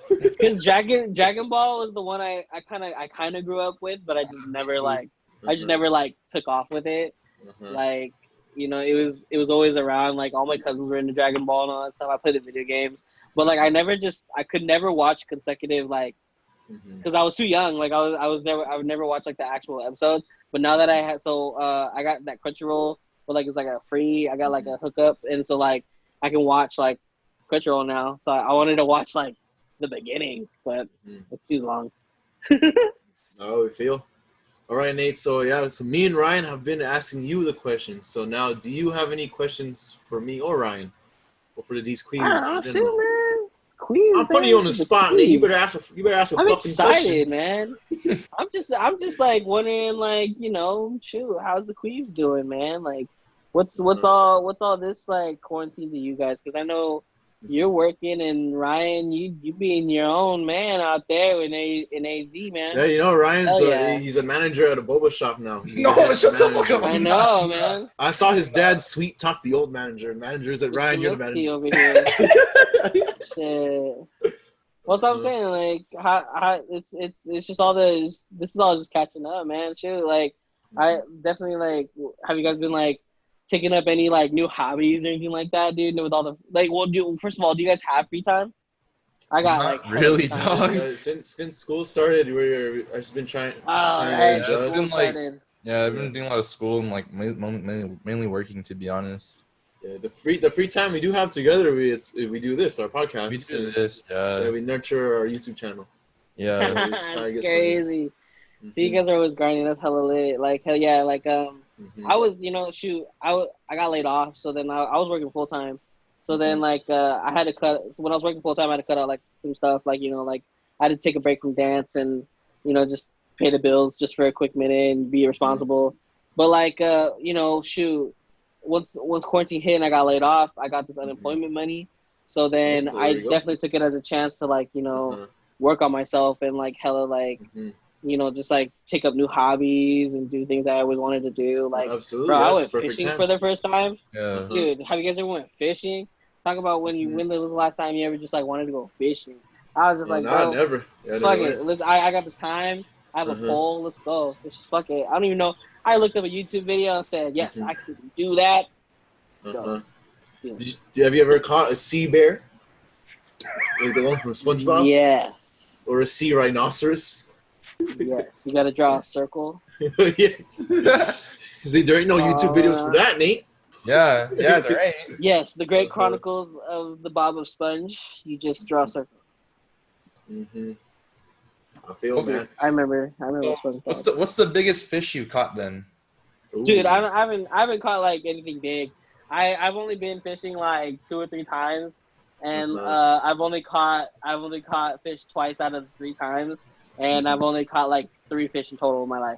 Because Dragon Ball was the one I kind of grew up with, but I just never took off with it. Like it was always around. Like all my cousins were into Dragon Ball and all that stuff. I played the video games, but like I could never watch consecutive because I was too young. Like I would never watch like the actual episodes. But now that I got that Crunchyroll, but like it's like a free. I got like a hookup, and so like I can watch like Crunchyroll now. So I wanted to watch like the beginning, but it's too long. Oh, we feel. All right, Nate. So me and Ryan have been asking you the questions. So now, do you have any questions for me or Ryan, or for the DeezQuibs? Oh shit, man! Queens, I'm putting you on the spot, Nate. You better ask a fucking excited, question. Man. I'm just like wondering, like shoot, how's the Queens doing, man? Like, what's all this like quarantine to you guys? Because I know you're working, and Ryan, you being your own man out there in AZ, man. Yeah, Ryan's he's a manager at a boba shop now. No, shut the fuck up. I know, man. I saw his dad sweet talk the old manager. Managers at Ryan, you're the manager. Over here. Shit. What's what I'm saying? Like, how it's just all this is all just catching up, man. Shoot, like, I definitely like. Have you guys been like taking up any like new hobbies or anything like that, dude? With all the like, first of all, do you guys have free time? I got not like really, dog. Since school started, I've just been trying. Right. It's been like, I've been doing a lot of school and like mainly working, to be honest. Yeah, the free time we do have together, we do this, our podcast. We do this. Yeah, we nurture our YouTube channel. Yeah, that's crazy. So you guys are always grinding. That's hella lit. Like hell yeah. Like I was, I got laid off, so then I was working full time. So then like I had to cut when I was working full time. I had to cut out like some stuff like like I had to take a break from dance and just pay the bills just for a quick minute and be responsible. But like shoot, once quarantine hit and I got laid off, I got this unemployment money. So then I definitely took it as a chance to like work on myself and like hella like just like take up new hobbies and do things I always wanted to do. Like absolutely, bro, I went fishing for the first time. Yeah. Dude, have you guys ever went fishing? Talk about when was the last time you ever just like wanted to go fishing? I was just like, bro, never. Yeah, fuck it. I got the time. I have a pole. Let's go. Let's just fuck it. I don't even know. I looked up a YouTube video and said, yes, I can do that. Go. Have you ever caught a sea bear? Like the one from SpongeBob? Yes. Or a sea rhinoceros? Yes. You got to draw a circle. Yeah. See, there ain't no YouTube videos for that, Nate. Yeah, there ain't. Yes, the Great Chronicles of the Bob of Sponge. You just draw a circle. I feel, man. I remember. What's the biggest fish you caught then? Ooh. Dude, I haven't caught like anything big. I've only been fishing like 2 or 3 times, and I've only caught fish twice out of the 3 times, and I've only caught like 3 fish in total in my life.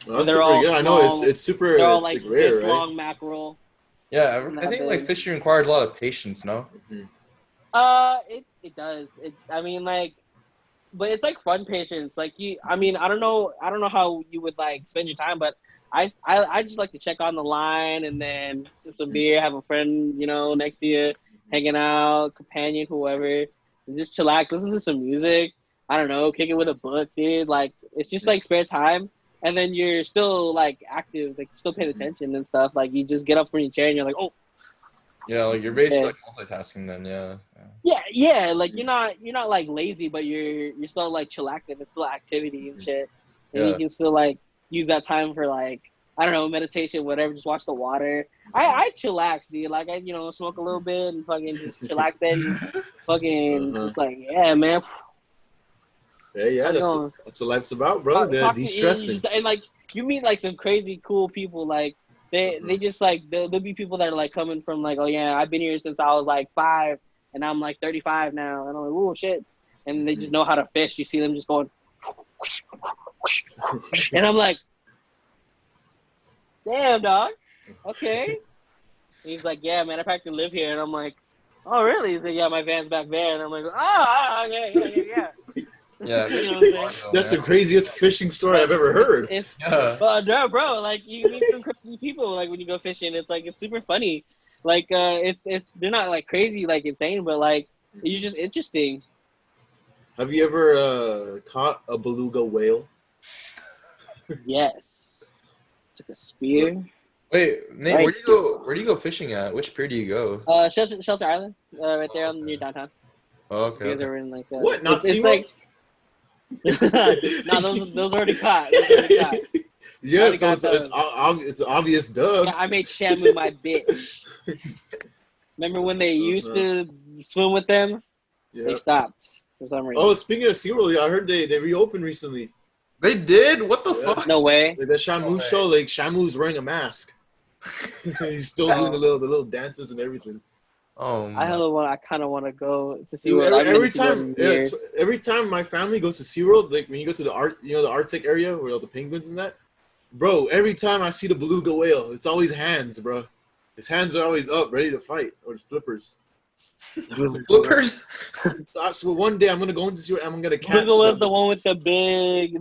Well, they're all small. I know it's super. They're all it's like rare, this right? long mackerel. Yeah, I think like fishing requires a lot of patience, no? It does. I mean, like, but it's like fun patience. Like I don't know how you would like spend your time, but I just like to check on the line and then sip some beer, have a friend, next to you, hanging out, companion, whoever, and just chillax, listen to some music. I don't know, kick it with a book, dude. Like, it's just like spare time. And then you're still like active, like still paying attention and stuff. Like you just get up from your chair and you're like, oh. Yeah, like you're basically like multitasking then, Yeah. Like you're not like lazy, but you're still like chillaxing. It's still activity and shit. And you can still like use that time for like, I don't know, meditation, whatever. Just watch the water. I chillax, dude. Like I smoke a little bit and fucking just chillax then. Fucking just like man. Yeah, that's what life's about, bro. De-stressing. And like you meet like some crazy cool people. Like they just like there'll be people that are like coming from like, oh yeah, I've been here since I was like 5 and I'm like 35 now, and I'm like, oh shit, and they just know how to fish. You see them just going, and I'm like, damn dog, okay. And he's like, yeah man, I practically live here, and I'm like, oh really? He's like, yeah, my van's back there, and I'm like, okay, yeah. Yeah, that's the craziest fishing story I've ever heard. But no, bro, like you meet some crazy people like when you go fishing. It's like it's super funny. Like it's they're not like crazy, like insane, but like you're just interesting. Have you ever caught a beluga whale? Yes. Took a spear. Wait, Nate, where do you go fishing at? Which pier do you go? Shelter Island, right there near downtown. Oh, okay. You guys are in like what? Not it's like. No, those are already caught. Yeah, so it's obvious, dub. Yeah, I made Shamu my bitch. Remember when they used to swim with them? Yeah. They stopped for some reason. Oh, speaking of SeaWorld, I heard they reopened recently. They did? What the fuck? No way. Like that Shamu show, like Shamu's wearing a mask. He's still doing the little dances and everything. Oh, I kind of want to go to SeaWorld. Every time my family goes to SeaWorld, like when you go to the Arctic area where all the penguins and that, bro, every time I see the beluga whale, it's always hands, bro. His hands are always up, ready to fight, or flippers. Flippers? So one day I'm gonna go into SeaWorld and I'm gonna catch. Beluga was the one with the big,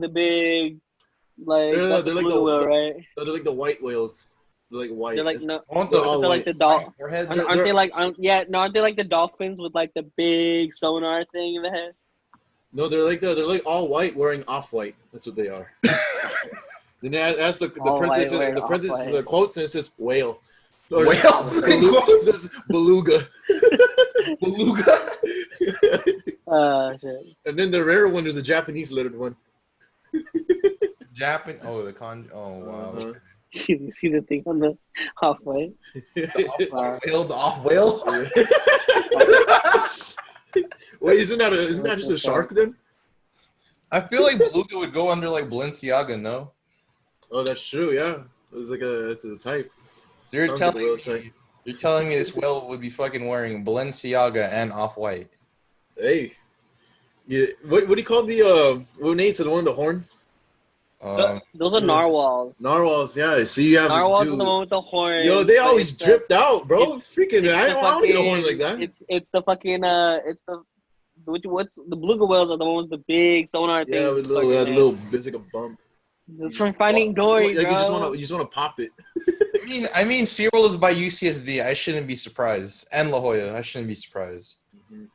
like they're like the whale, right? They're like the white whales. They're like white. They're like no, they're like the dolphins. Aren't they like aren't they like the dolphins with like the big sonar thing in the head? No, they're like all white wearing off-white. That's what they are. Then ask the parentheses, quotes, and it says whale. Or whale? It says beluga. Beluga? Shit. And then the rare one is a Japanese lettered one. Oh, wow. You see the thing on the halfway? The off-whale? Wait, isn't that just a shark then? I feel like beluga would go under like Balenciaga, no? Oh, that's true, yeah. It's a type. So you're telling me You're telling me this whale would be fucking wearing Balenciaga and Off-White? Hey, yeah. What do you call the what names are the one with the horns? Those are narwhals. Narwhals, yeah. So you have Narwhals dude, are the one with the horns. yo, they always it's dripped out, bro. Freaking, I don't want to get a horn like that. It's the fucking what's the beluga whales are the ones with the big sonar thing. Yeah, with little, it's like a bump. It's from Finding Dory, like bro. you just wanna pop it. I mean, SeaWorld is by UCSD. I shouldn't be surprised. And La Jolla, I shouldn't be surprised. Mm-hmm.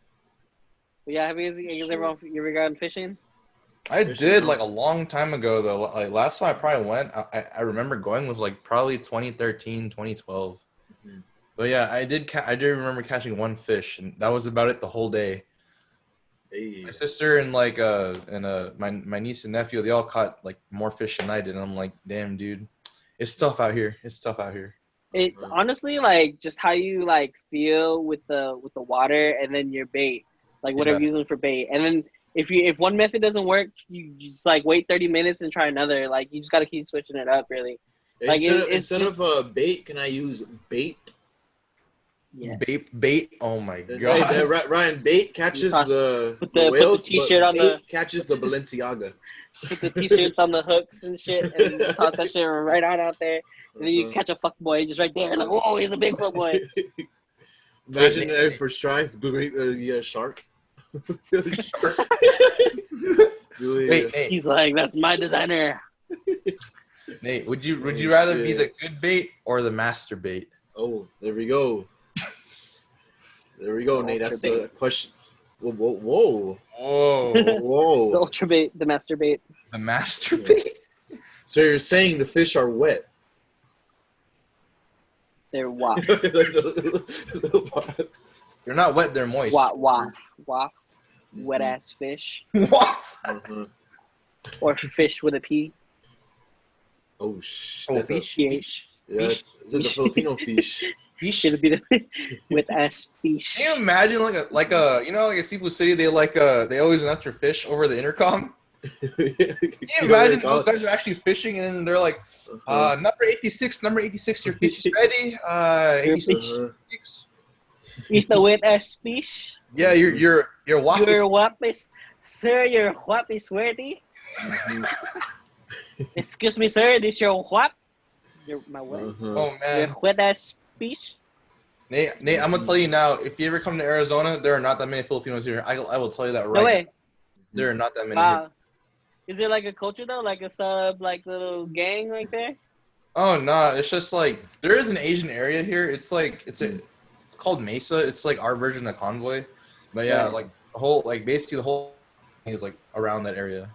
But yeah, have you ever gone fishing? I did like a long time ago though. Like last time I probably went, I remember going was like probably 2013, 2012. Mm-hmm. But yeah, I did remember catching one fish, and that was about it the whole day. Hey. My sister and my niece and nephew, they all caught like more fish than I did. And I'm like, damn, dude, it's tough out here. It's tough out here. It's honestly like just how you like feel with the water and then your bait, like whatever you're using for bait. And then if one method doesn't work, you just like wait 30 minutes and try another. Like you just gotta keep switching it up, really. Like instead of bait, can I use bait? Yeah. Bait. Oh my god. Ryan, bait catches the Put whales, the t-shirt on the catches the Balenciaga. Put the t-shirts on the hooks and shit, and toss that shit right out there. And then you catch a fuck boy just right there, like, whoa, he's a big fuck boy. Imagine that first try, shark. Wait, Nate. He's like, that's my designer. Nate, would you rather be the good bait or the master bait? Oh, there we go. There we go, Nate. That's the question. Whoa. The ultra bait, the master bait. The master bait? So you're saying the fish are wet? They're waff. They're not wet, they're moist. Waff. Wet ass fish. Waff. Or fish with a P. Oh, shit. Oh, That's fish. Yeah, it's a Filipino fish. Fish. With ass fish. Can you imagine like a seafood city? They they always announce their fish over the intercom. Can you imagine those guys are actually fishing and they're like, number 86, your fish is ready. 86. Is the wet ass fish? Yeah, you're waffle. Your wapis, sir. Your wapis ready? Excuse me, sir. This your whap? My what? Oh man. Your wet ass fish. Nate, I'm gonna tell you now. If you ever come to Arizona, there are not that many Filipinos here. I will tell you that right. No way. There are not that many here. Is there like a culture though, like a little gang like there? Oh no, it's just like there is an Asian area here. It's like it's called Mesa. It's like our version of Convoy, but yeah, like basically the whole thing is like around that area.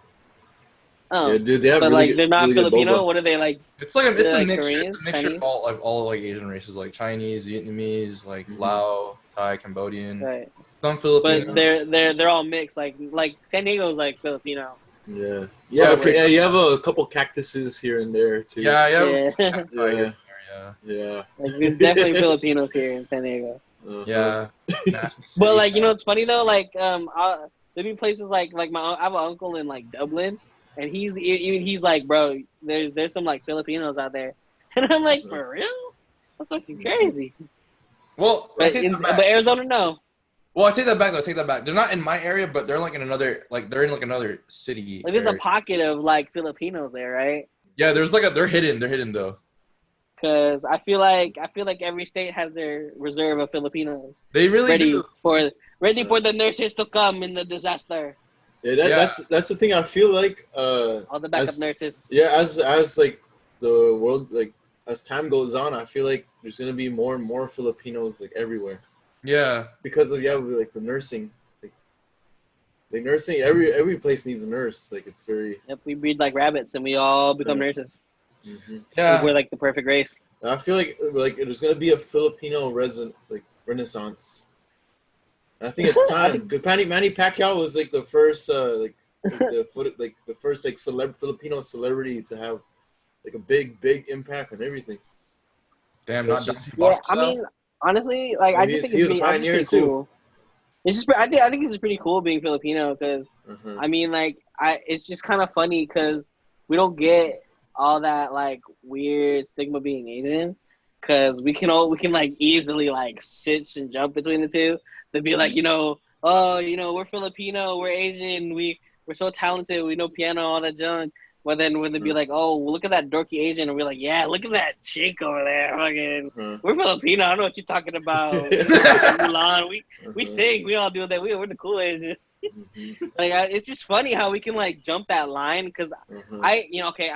Oh, yeah, dude, they have they're not really Filipino. boba. What are they like? It's like it's a like mixture. Koreans, It's a mixture Chinese? of all like Asian races, like Chinese, Vietnamese, like Lao, Thai, Cambodian, Right. some Filipinos. But they're all mixed. Like San Diego's like Filipino. Yeah. Okay. You have a couple cactuses here and there too. Yeah. Yeah. Like there's definitely Filipinos here in San Diego. Yeah. But like it's funny though. Like there'll be places like I have an uncle in like Dublin, and he's like, bro, there's some like Filipinos out there, and I'm like, for real? That's fucking crazy. Well, But Arizona, no. Well, I take that back. They're not in my area, but they're like in another city. Like there's a pocket of like Filipinos there, right? Yeah, there's they're hidden. They're hidden though. Because I feel like every state has their reserve of Filipinos. They really do. Ready for the nurses to come in the disaster. Yeah, that's the thing. I feel like All the backup nurses. Yeah, as like the world, like as time goes on, I feel like there's gonna be more and more Filipinos like everywhere. Yeah, because of like the nursing, like nursing. Every place needs a nurse. Like it's very. Yep, we breed like rabbits, and we all become nurses. Mm-hmm. Yeah, we're like the perfect race. And I feel like there's gonna be a Filipino renaissance. I think it's time. Because Manny Pacquiao was like the first the first Filipino celebrity to have like a big impact on everything. Damn, So not just I mean, honestly, like I just think he was a pioneer too. Cool. It's just I think it's pretty cool being Filipino because I mean like it's just kind of funny because we don't get all that like weird stigma being Asian because we can like easily like switch and jump between the two. They'd be like, oh, we're Filipino, we're Asian, we're so talented, we know piano, all that junk. But then when they'd be like, oh, look at that dorky Asian, and we're like, yeah, look at that chick over there, fucking, we're Filipino, I don't know what you're talking about. Mulan, we sing, we all do that, we're the cool Asian. Like, it's just funny how we can like jump that line, because I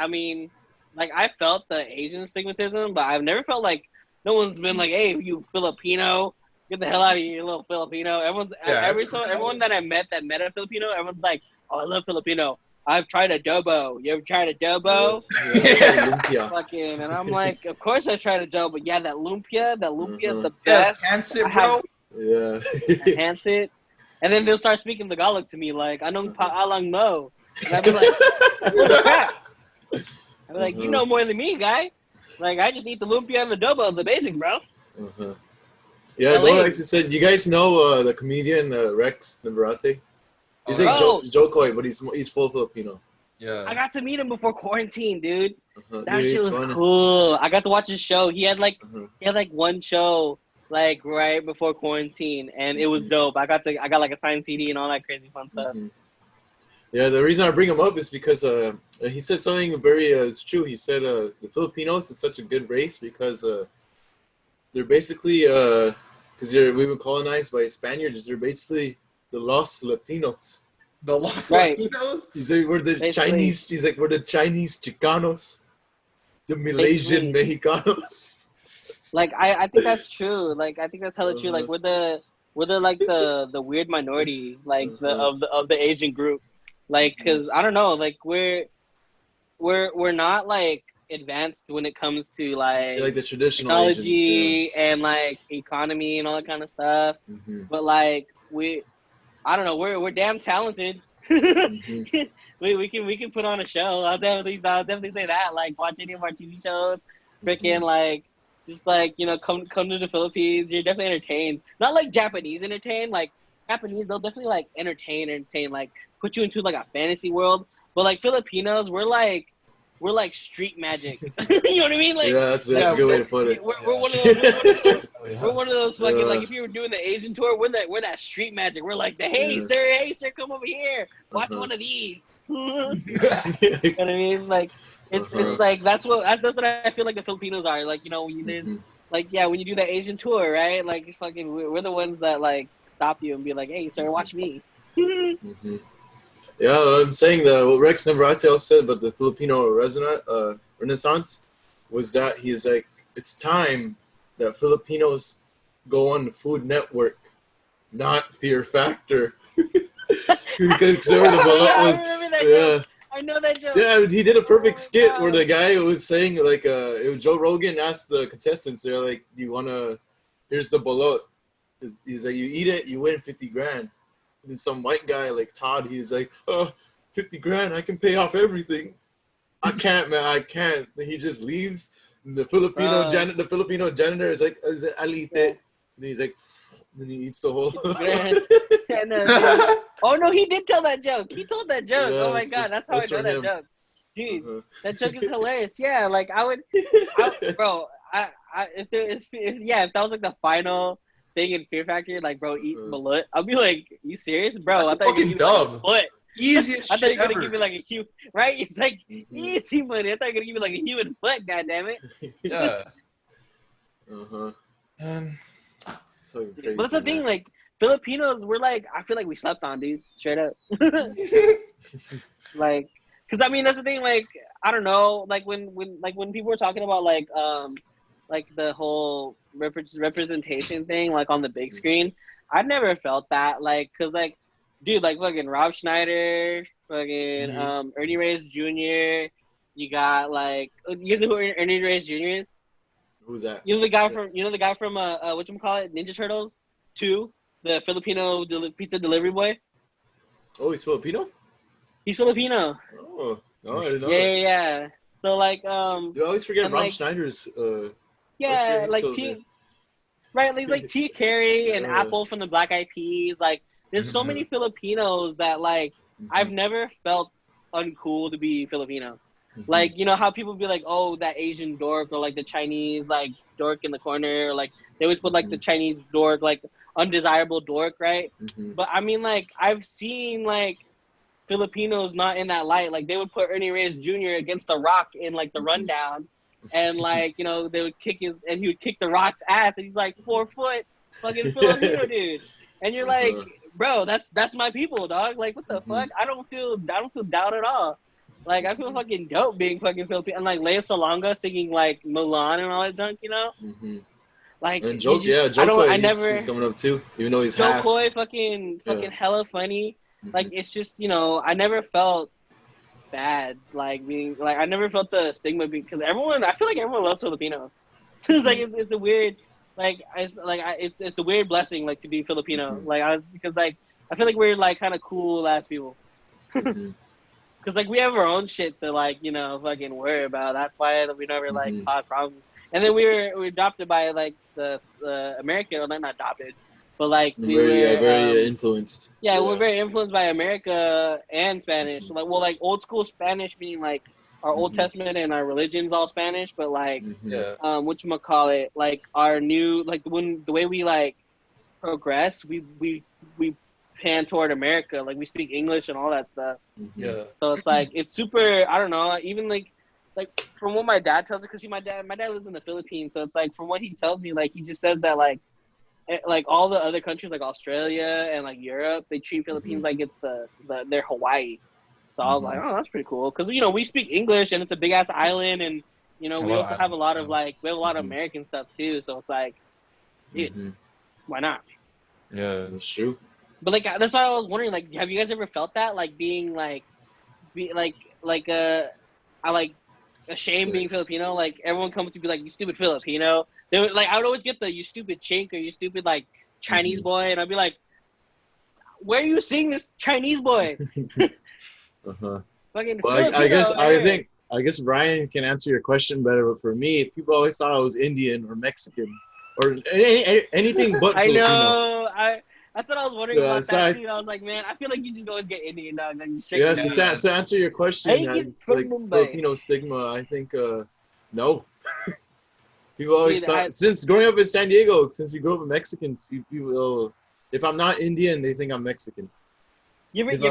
mean, like, I felt the Asian stigmatism, but I've never felt like no one's been like, hey, you Filipino, get the hell out of here, you little Filipino. Everyone that I met a Filipino, everyone's like, oh, I love Filipino. I've tried adobo. You ever tried adobo? Lumpia. Fucking, and I'm like, of course I tried adobo. Yeah, that lumpia is the best. Enhance it, bro. Yeah. Enhance it. And then they'll start speaking Tagalog to me, like, anong paalang mo? And I'd be like, what the crap? I'd be like, you know more than me, guy. Like, I just eat the lumpia and the adobo, the basic, bro. Yeah, going back to said, you guys know the comedian Rex Navarrete? He's like Joe Coy, but he's full Filipino. Yeah. I got to meet him before quarantine, dude. That Dude, shit was funny. cool. I got to watch his show. He had like one show like right before quarantine, and it was dope. I got like a signed CD and all that crazy fun stuff. Yeah, the reason I bring him up is because he said something very it's true. He said the Filipinos is such a good race because they're basically because we've been colonized by Spaniards. They're basically the lost Latinos. The lost Latinos? He's like, we're the basically. Chinese. He's like, we're the Chinese Chicanos. The Malaysian Mexicanos. Like, I think that's true. Like, I think that's hella true. Like, we're the like the weird minority, like of the Asian group. Like, cause I don't know, like we're not like advanced when it comes to like the traditional technology and like economy and all that kind of stuff. But like I don't know, we're damn talented. we can put on a show. I'll definitely say that. Like, watch any of our TV shows, freaking like just like come to the Philippines. You're definitely entertained. Not like Japanese entertained. Like Japanese, they'll definitely like entertain, like put you into like a fantasy world. But like Filipinos, we're like street magic. You know what I mean? Like, yeah, that's a good way to put it. We're one of those. We're one of those fucking like, if you were doing the Asian tour, we're that street magic. We're like hey sir, come over here, watch one of these. You know what I mean? Like it's like that's what I feel like the Filipinos are. Like when there's like when you do the Asian tour, right? Like fucking we're the ones that like stop you and be like, hey sir, watch me. Yeah, I'm saying what Rex Navarrete also said about the Filipino Renaissance was that he's like, it's time that Filipinos go on the Food Network, not Fear Factor. Because I know that joke. Yeah, he did a perfect skit where the guy was saying like, it was Joe Rogan asked the contestants, they're like, do you wanna? Here's the balot. He's like, you eat it, you win 50 grand. And some white guy like Todd, he's like, 50 grand, I can pay off everything. I can't, man, I can't. He just leaves. And the Filipino janitor is like, I'll eat it. And he's like, and he eats the whole. Oh no, he did tell that joke. He told that joke. Oh my god, that's how I know that joke. Dude, that joke is hilarious. Yeah, like bro, if that was like the final thing in Fear Factor, like, bro, eat balut, I'll be like, you serious, bro? That's I thought you were gonna give me like a foot. Easiest I thought you were shit gonna give me like a human, right? It's like easy money. I thought you were gonna give me like a human foot. God damn it. Yeah. So crazy, but that's the thing, like Filipinos, we're like, I feel like we slept on, dude. Straight up. Like, cause I mean that's the thing. Like, I don't know. Like when people were talking about like the whole representation thing, like on the big screen, I never felt that. Like, cause like, dude, like fucking Rob Schneider, fucking Ernie Reyes Jr. You got like, you guys know who Ernie Reyes Jr. is? Who's that? You know the guy from whatchamacallit, Ninja Turtles 2, the Filipino pizza delivery boy. Oh, he's Filipino? He's Filipino. Oh, no, I didn't know. Yeah. So like, dude, I always forget Rob Schneider's. Yeah, like T. Carey and Apple from the Black Eyed Peas. Like, there's so many Filipinos that like I've never felt uncool to be Filipino. Like, you know how people be like, oh, that Asian dork, or like the Chinese like dork in the corner. Or, like they always put like the Chinese dork, like undesirable dork, right? But I mean, like I've seen like Filipinos not in that light. Like they would put Ernie Reyes Jr. against The Rock in like the rundown, and like they would kick his, and he would kick The Rock's ass, and he's like 4 foot fucking Filipino dude, and you're like, bro, that's my people, dog. Like what the fuck? I don't feel down at all. Like I feel fucking dope being fucking Filipino, and like Lea Salonga singing like Mulan and all that junk, Like and Joe, Joe Coy, he's coming up too, even though he's Joe half. Coy, fucking hella funny. Like it's just I never felt bad like being like I never felt the stigma because I feel like everyone loves Filipinos. It's like it's a weird it's a weird blessing like to be Filipino. Because like I feel like we're like kind of cool ass people. Because like we have our own shit to like fucking worry about. That's why we never like cause problems. And then we were adopted by like the American, well, not adopted, but like we were very influenced. Yeah, we're very influenced by America and Spanish. Like old school Spanish, meaning like our Old Testament and our religion's all Spanish, but like whatchamacallit, like our new like the way we like progress, we pan toward America. Like we speak English and all that stuff. Yeah. So it's like it's super. I don't know. Even like from what my dad tells me, because my dad lives in the Philippines, so it's like from what he tells me, like he just says that like all the other countries like Australia and like Europe, they treat Philippines like it's their Hawaii. So I was like, oh, that's pretty cool, because we speak English and it's a big ass island, and we also have a lot of American stuff too. So it's like, dude, why not? Yeah, that's true. But like that's why I was wondering, like, have you guys ever felt that, like being ashamed being Filipino? Like everyone comes to be like, you stupid Filipino. They would, like I would always get the you stupid chink or you stupid like Chinese boy, and I'd be like, where are you seeing this Chinese boy? Fucking well, I guess Ryan can answer your question better, but for me, people always thought I was Indian or Mexican or anything but Filipino. I know. I thought I was wondering about that too. I was like, man, I feel like you just always get Indian, dog. Like, to answer your question, like Filipino stigma, I think no. People always thought, since growing up in San Diego, since we grew up with Mexicans, people, if I'm not Indian, they think I'm Mexican. You ever get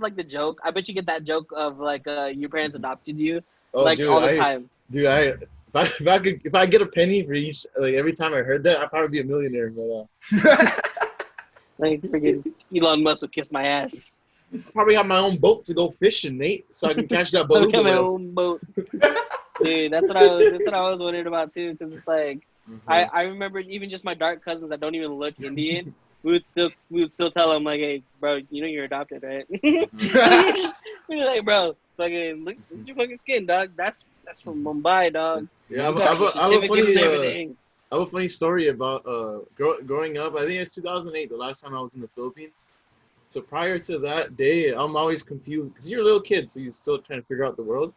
like the joke? I bet you get that joke of like your parents adopted you, all the time. Dude, if I get a penny for each, like every time I heard that, I'd probably be a millionaire. But like freaking Elon Musk would kiss my ass. I probably have my own boat to go fishing, Nate, so I can catch that Beluga. My own boat. Dude, that's what I was wondering about too, because it's like I remember even just my dark cousins that don't even look Indian. We would still tell them like, hey, bro, you're adopted, right? We'd be like, bro, fucking look at your fucking skin, dog. That's from Mumbai, dog. Yeah, I have a funny story about growing up. I think it's 2008, the last time I was in the Philippines. So prior to that day, I'm always confused because you're a little kid, so you're still trying to figure out the world.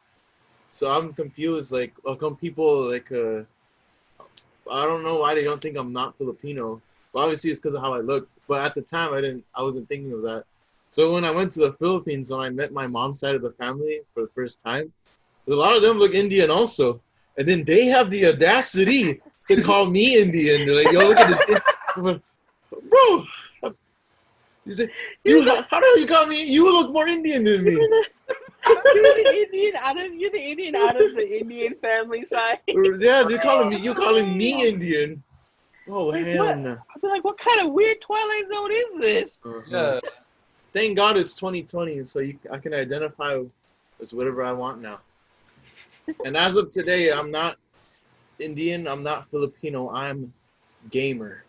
So I'm confused, like, how come people like I don't know why they don't think I'm not Filipino. Well, obviously it's because of how I looked, but at the time I wasn't thinking of that. So when I went to the Philippines, when I met my mom's side of the family for the first time, a lot of them look Indian also, and then they have the audacity to call me Indian. They're like, yo, look at this, bro. You say, how the hell you call me? You look more Indian than me. You're the Indian out of the Indian family side. Yeah, they're calling me Indian. Oh, like, hell no. I'd be like, what kind of weird Twilight Zone is this? Yeah. Thank God it's 2020, so I can identify as whatever I want now. And as of today, I'm not Indian, I'm not Filipino, I'm gamer.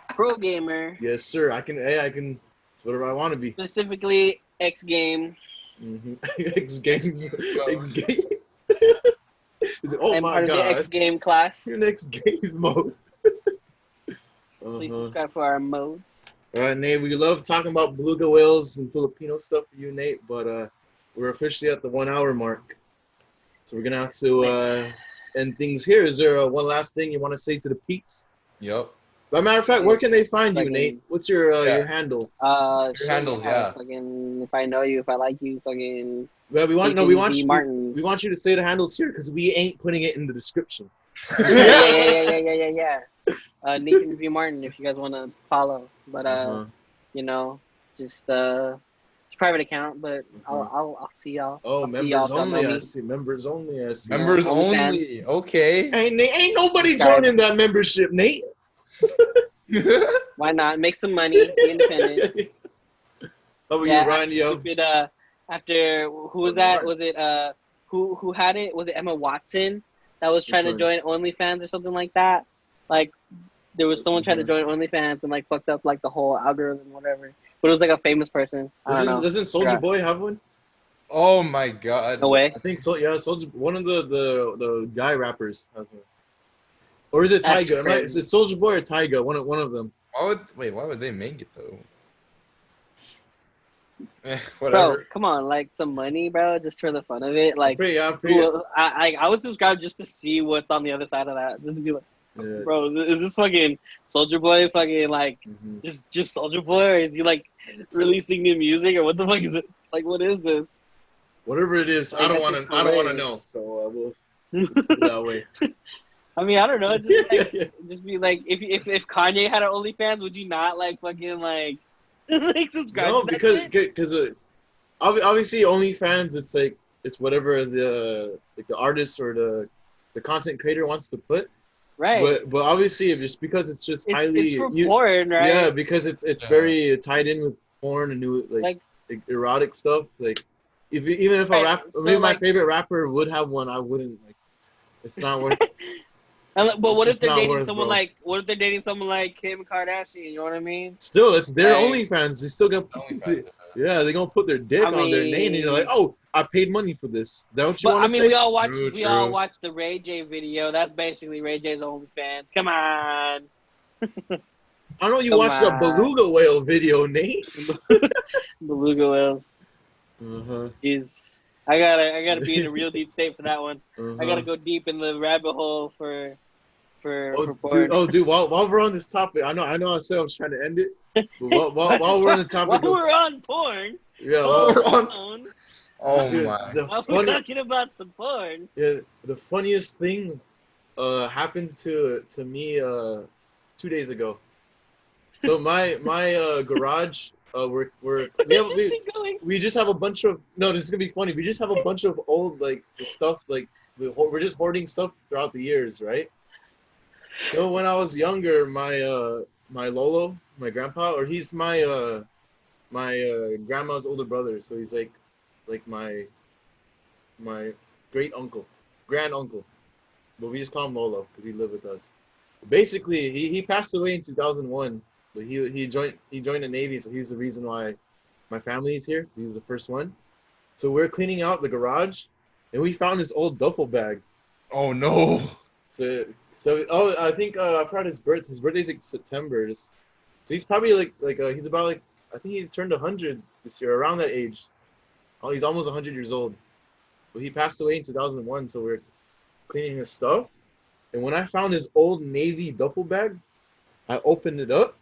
Pro gamer. Yes, sir. I can whatever I want to be. Specifically, X game. X Games. X Game. I'm part of the X game class. Your next game mode. Please subscribe for our modes. All right, Nate. We love talking about beluga whales and Filipino stuff for you, Nate. But we're officially at the 1 hour mark, so we're gonna have to end things here. Is there one last thing you want to say to the peeps? Yep. As a matter of fact, where can they find you, Nate? What's your handles? Your handles, yeah. Fucking, if I know you, if I like you, fucking Well, we want Nathan we want V. you Martin. we want you to say the handles here because we ain't putting it in the description. Yeah. Nathan V. Martin, if you guys want to follow, but you know, just it's a private account, but I'll see y'all. Oh, I'll see members y'all only. I see. Members only. I see. Members only. OnlyFans. Okay. Ain't nobody Subscribe. joining that membership, Nate. Why not? Make some money. Be independent. How about you, Ryan? Keep it, after who was that? Was it who had it? Was it Emma Watson that was trying to join OnlyFans or something like that? Like there was someone trying to join OnlyFans and like fucked up like the whole algorithm, whatever. But it was like a famous person. I don't know. Doesn't Soulja Boy have one? Oh my god. No way. I think so. Yeah, Soulja. One of the guy rappers has one. Or is it That's Tyga? crazy. Is it Soulja Boy or Tyga? One of them. Why would they make it though? Bro, Whatever. come on, like some money, bro, just for the fun of it. Like, Pretty. I would subscribe just to see what's on the other side of that. Just to be like, bro, is this fucking Soulja Boy fucking like just Soulja Boy, or is he like releasing new music, or what the fuck is it? Like, what is this? Whatever it is, Like, I don't want to know. So we'll put it that way. I mean, I don't know. Just like, just be like, if Kanye had an OnlyFans, would you not like fucking like like subscribe? No, to that because shit? obviously OnlyFans, it's whatever the artist or the content creator wants to put. Right. But obviously, just because it's just highly it's for porn, right? Yeah, because it's very tied in with porn and new like erotic stuff. Like even if a maybe my favorite rapper would have one, I wouldn't like. It's not worth. But what if they're dating someone like? What if they're dating someone like Kim Kardashian? You know what I mean? Still, it's their Like, OnlyFans. They still gonna they're gonna put their dick on their name, and you're like, oh, I paid money for this. That what you want to say? we all watched the Ray J video. That's basically Ray J's OnlyFans. Come on. I know you watched a Beluga whale video, Nate. Beluga whales. Jeez. I gotta be in a real deep state for that one. I gotta go deep in the rabbit hole for porn. Dude, while we're on this topic, I know I said I was trying to end it. But while we're on the topic, while we're on porn. Yeah, while we're on. Oh dude, my! We're talking about some porn. Yeah, the funniest thing happened to me 2 days ago. So my garage. We just have a bunch of this is gonna be funny. We just have a bunch of old like stuff like we're just hoarding stuff throughout the years, right? So when I was younger, my Lolo, my grandpa, or he's my grandma's older brother, so he's like my grand uncle, but we just call him Lolo because he lived with us. Basically, he passed away in 2001. But he joined the Navy, so he's the reason why my family is here. He was the first one. So we're cleaning out the garage, and we found this old duffel bag. Oh no! So I think I forgot his birth. His birthday's like September. So he's probably he's about I think he turned 100 this year, around that age. Oh, he's almost 100 years old. But he passed away in 2001. So we're cleaning his stuff, and when I found his old Navy duffel bag, I opened it up.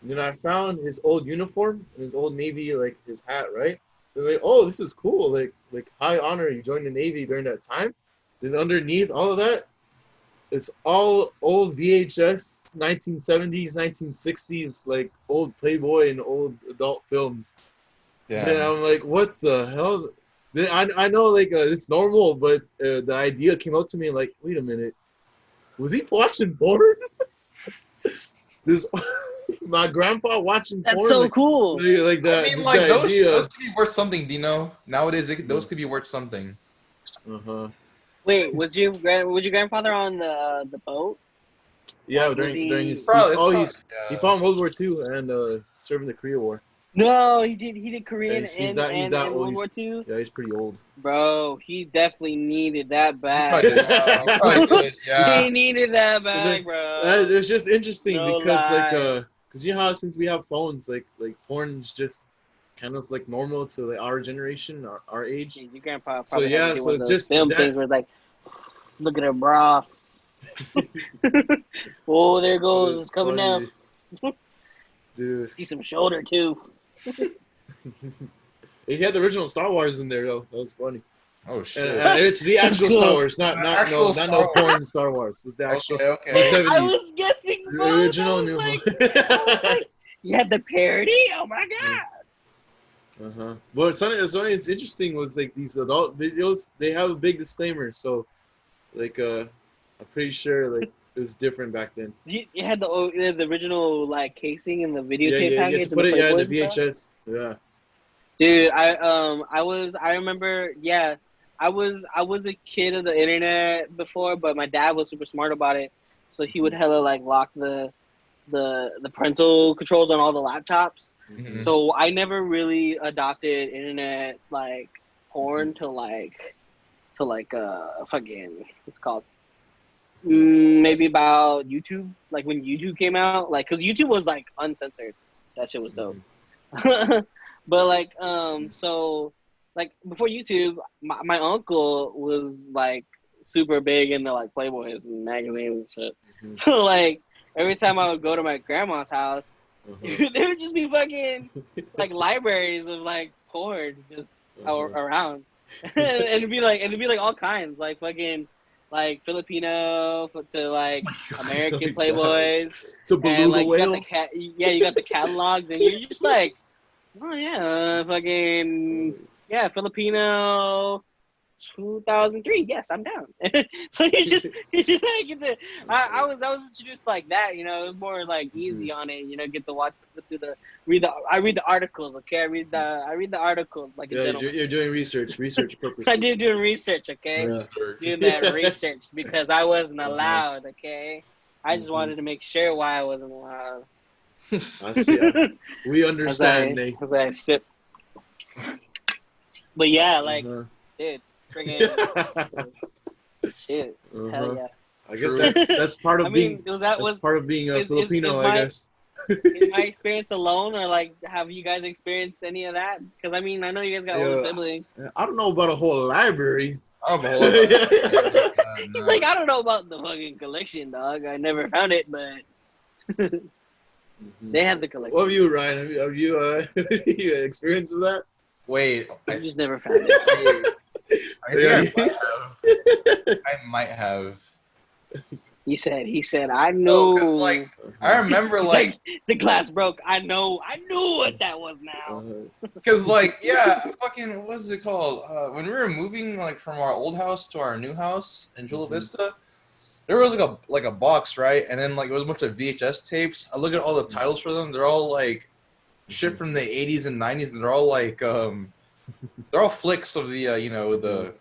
And then I found his old uniform and his old Navy, like his hat, right? They're like, oh, this is cool. Like high honor. You joined the Navy during that time. Then underneath all of that, it's all old VHS, 1970s, 1960s, like old Playboy and old adult films. Yeah. And I'm like, what the hell? Then I know it's normal, but the idea came out to me like, wait a minute, was he watching porn? My grandpa watching porn. That's so cool. Like that. I mean, those could be worth something, Dino. Nowadays, those could be worth something. Wait, was your grandfather on the boat? Yeah, during his. He fought in World War II and served in the Korea War. No, he did Korean he's that World old. War II. Yeah, he's pretty old. Bro, he definitely needed that bag. He needed that bag, bro. It's just interesting because you know how since we have phones, like porn's just kind of like normal to like our generation, our age. Your grandpa probably just film things where it's like, look at her bra. Oh, there goes coming down. Dude, see some shoulder too. He had the original Star Wars in there though. That was funny. Oh shit. And it's the actual Star Wars, not Actual no Star no Wars. porn Star Wars. It's the actual Okay. the 70s. I was guessing The both. original I was new like, one. I was like, you had the parody? Oh my god. But something that's interesting was like these adult videos. They have a big disclaimer, so like I'm pretty sure like it was different back then. You had the original like casing in the videotape You package. get to put it in the Playboys and stuff? VHS. Yeah. Dude, I remember, yeah, I was a kid of the internet before, but my dad was super smart about it, so he would hella like lock the parental controls on all the laptops. Mhm. So I never really adopted internet like porn to fucking what's it called, maybe about YouTube, like when YouTube came out, like because YouTube was like uncensored. That shit was dope. But like so like before YouTube, my uncle was like super big into like Playboys and magazines and shit. So like every time I would go to my grandma's house, there would just be fucking like libraries of like porn just around. and it'd be like all kinds, like fucking like Filipino to like American Playboys. To Beluga And like whale. you got the catalogs, and you're just like, oh yeah, fucking yeah, Filipino 2003. Yes, I'm down. So you just like I was introduced like that, you know. It was more like easy on it, you know. Get to watch read the articles. Okay, I read the articles like a gentleman. You're doing research purposes. I did doing research, okay. Doing that research because I wasn't allowed, okay. I just wanted to make sure why I wasn't allowed. I see. We understand, Nate. As I sip. But yeah, like, dude, friggin' shit. Hell yeah. I guess that's part of being. That's part of being a Filipino, I guess. Is my experience alone, or like, have you guys experienced any of that? Because I mean, I know you guys got older siblings. I don't know about a whole library. I don't know about a whole library. He's like, I don't know about the fucking collection, dog. I never found it, but they had the collection. What have you, Ryan? Have you you experienced with that? Wait, I just never found it. I might have. He said, I know. No, like, I remember, like, the glass broke. I knew what that was now. Because, like, yeah, fucking, what was it called? When we were moving, like, from our old house to our new house in Chula Vista, there was, like a box, right? And then, like, it was a bunch of VHS tapes. I look at all the titles for them. They're all, like, shit from the 80s and 90s, and they're all, like, they're all flicks of the, you know, the...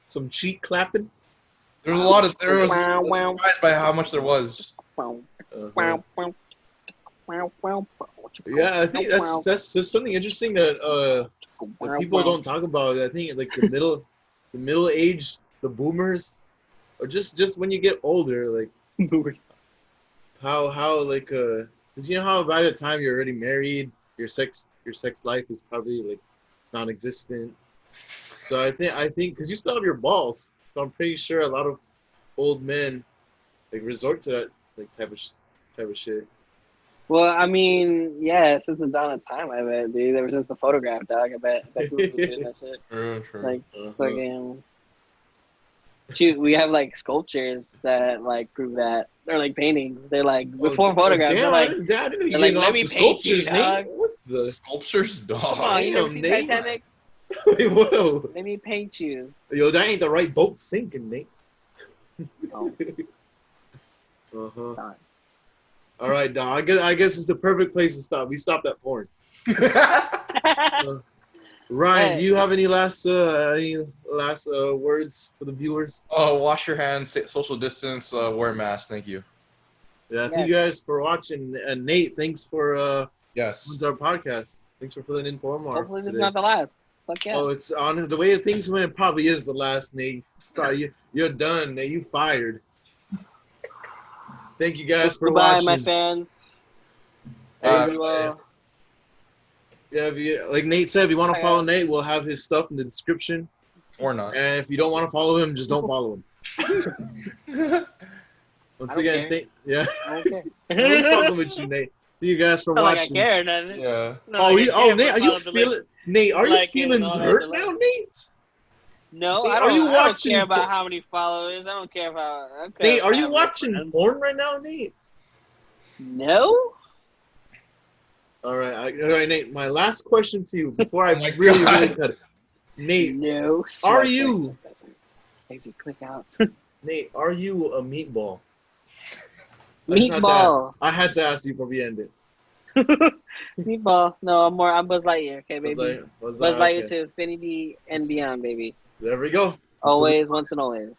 Some cheek clapping? There was a lot of... There was surprised by how much there was. Yeah, I think that's something interesting that people don't talk about. I think like the middle age, the boomers, or just when you get older, like boomers. How like because you know how by the time you're already married, your sex life is probably like non-existent. So I think because you still have your balls, so I'm pretty sure a lot of old men like resort to that like type of shit. Well, I mean, yeah, since the dawn of time, I bet, dude. Ever since the photograph, dog, I bet people were doing that shit. True. Like, fucking. Shoot, we have like sculptures that like prove that. They're like paintings. They're like before photographs. Damn, they're like, let me paint you, dog. What the Sculptures, dog. Come on, you never seen Titanic? Wait, whoa. Let me paint you. Yo, that ain't the right boat sinking, Nate. Oh. All right, dog. I guess it's the perfect place to stop. We stopped at porn. Ryan, do you have any last words for the viewers? Oh, wash your hands, social distance, wear a mask. Thank you. Yeah, thank you guys for watching. And Nate, thanks for yes, our podcast. Thanks for filling in for Omar. Hopefully this is not the last. Fuck yeah. Oh, it's on the way things went. It probably is the last, Nate. Sorry, you're done, Nate. You fired. Thank you guys for watching. Goodbye, my fans. Yeah, like Nate said, if you want to follow Nate, we'll have his stuff in the description. Or not. And if you don't want to follow him, just don't follow him. Once again, care. yeah. Okay. I'm fucking with you, Nate. you guys for Not like I watching. care or nothing. Yeah. Not like I care, Nate, but are you follow the link. feeling? Nate, are you Like it feeling and all that hurt to now, like. Nate? No, Nate, I are don't. you I don't watching care about how many followers. I don't care about. I don't care Nate, if are I you have real watching friends. porn right now, Nate? No. All right, Nate. My last question to you before I Oh my really God. cut it. Nate, No. are Swipe you? right. Exit. Click out. Nate, are you a meatball? Meatball. I had to ask you before we end it. Meatball. No, I'm Buzz Lightyear. Okay, baby. Buzz Buzz Lightyear okay. to infinity and beyond, baby. There we go. Always, once and always.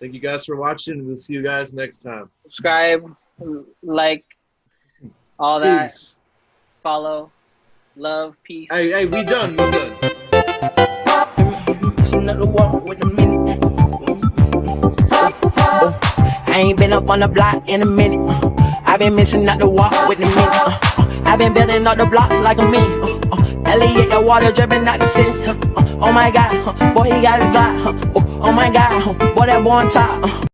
Thank you guys for watching. We'll see you guys next time. Subscribe, like, all that. Peace. Follow, love, peace. Hey, we done. It's another walk with a minute. I ain't been up on the block in a minute. I've been missing out the walk with the minute. I've been building up the blocks like a minute. Elliot got water dripping out the city. Oh my God, boy he got a Glock. Oh my God, boy that boy on top.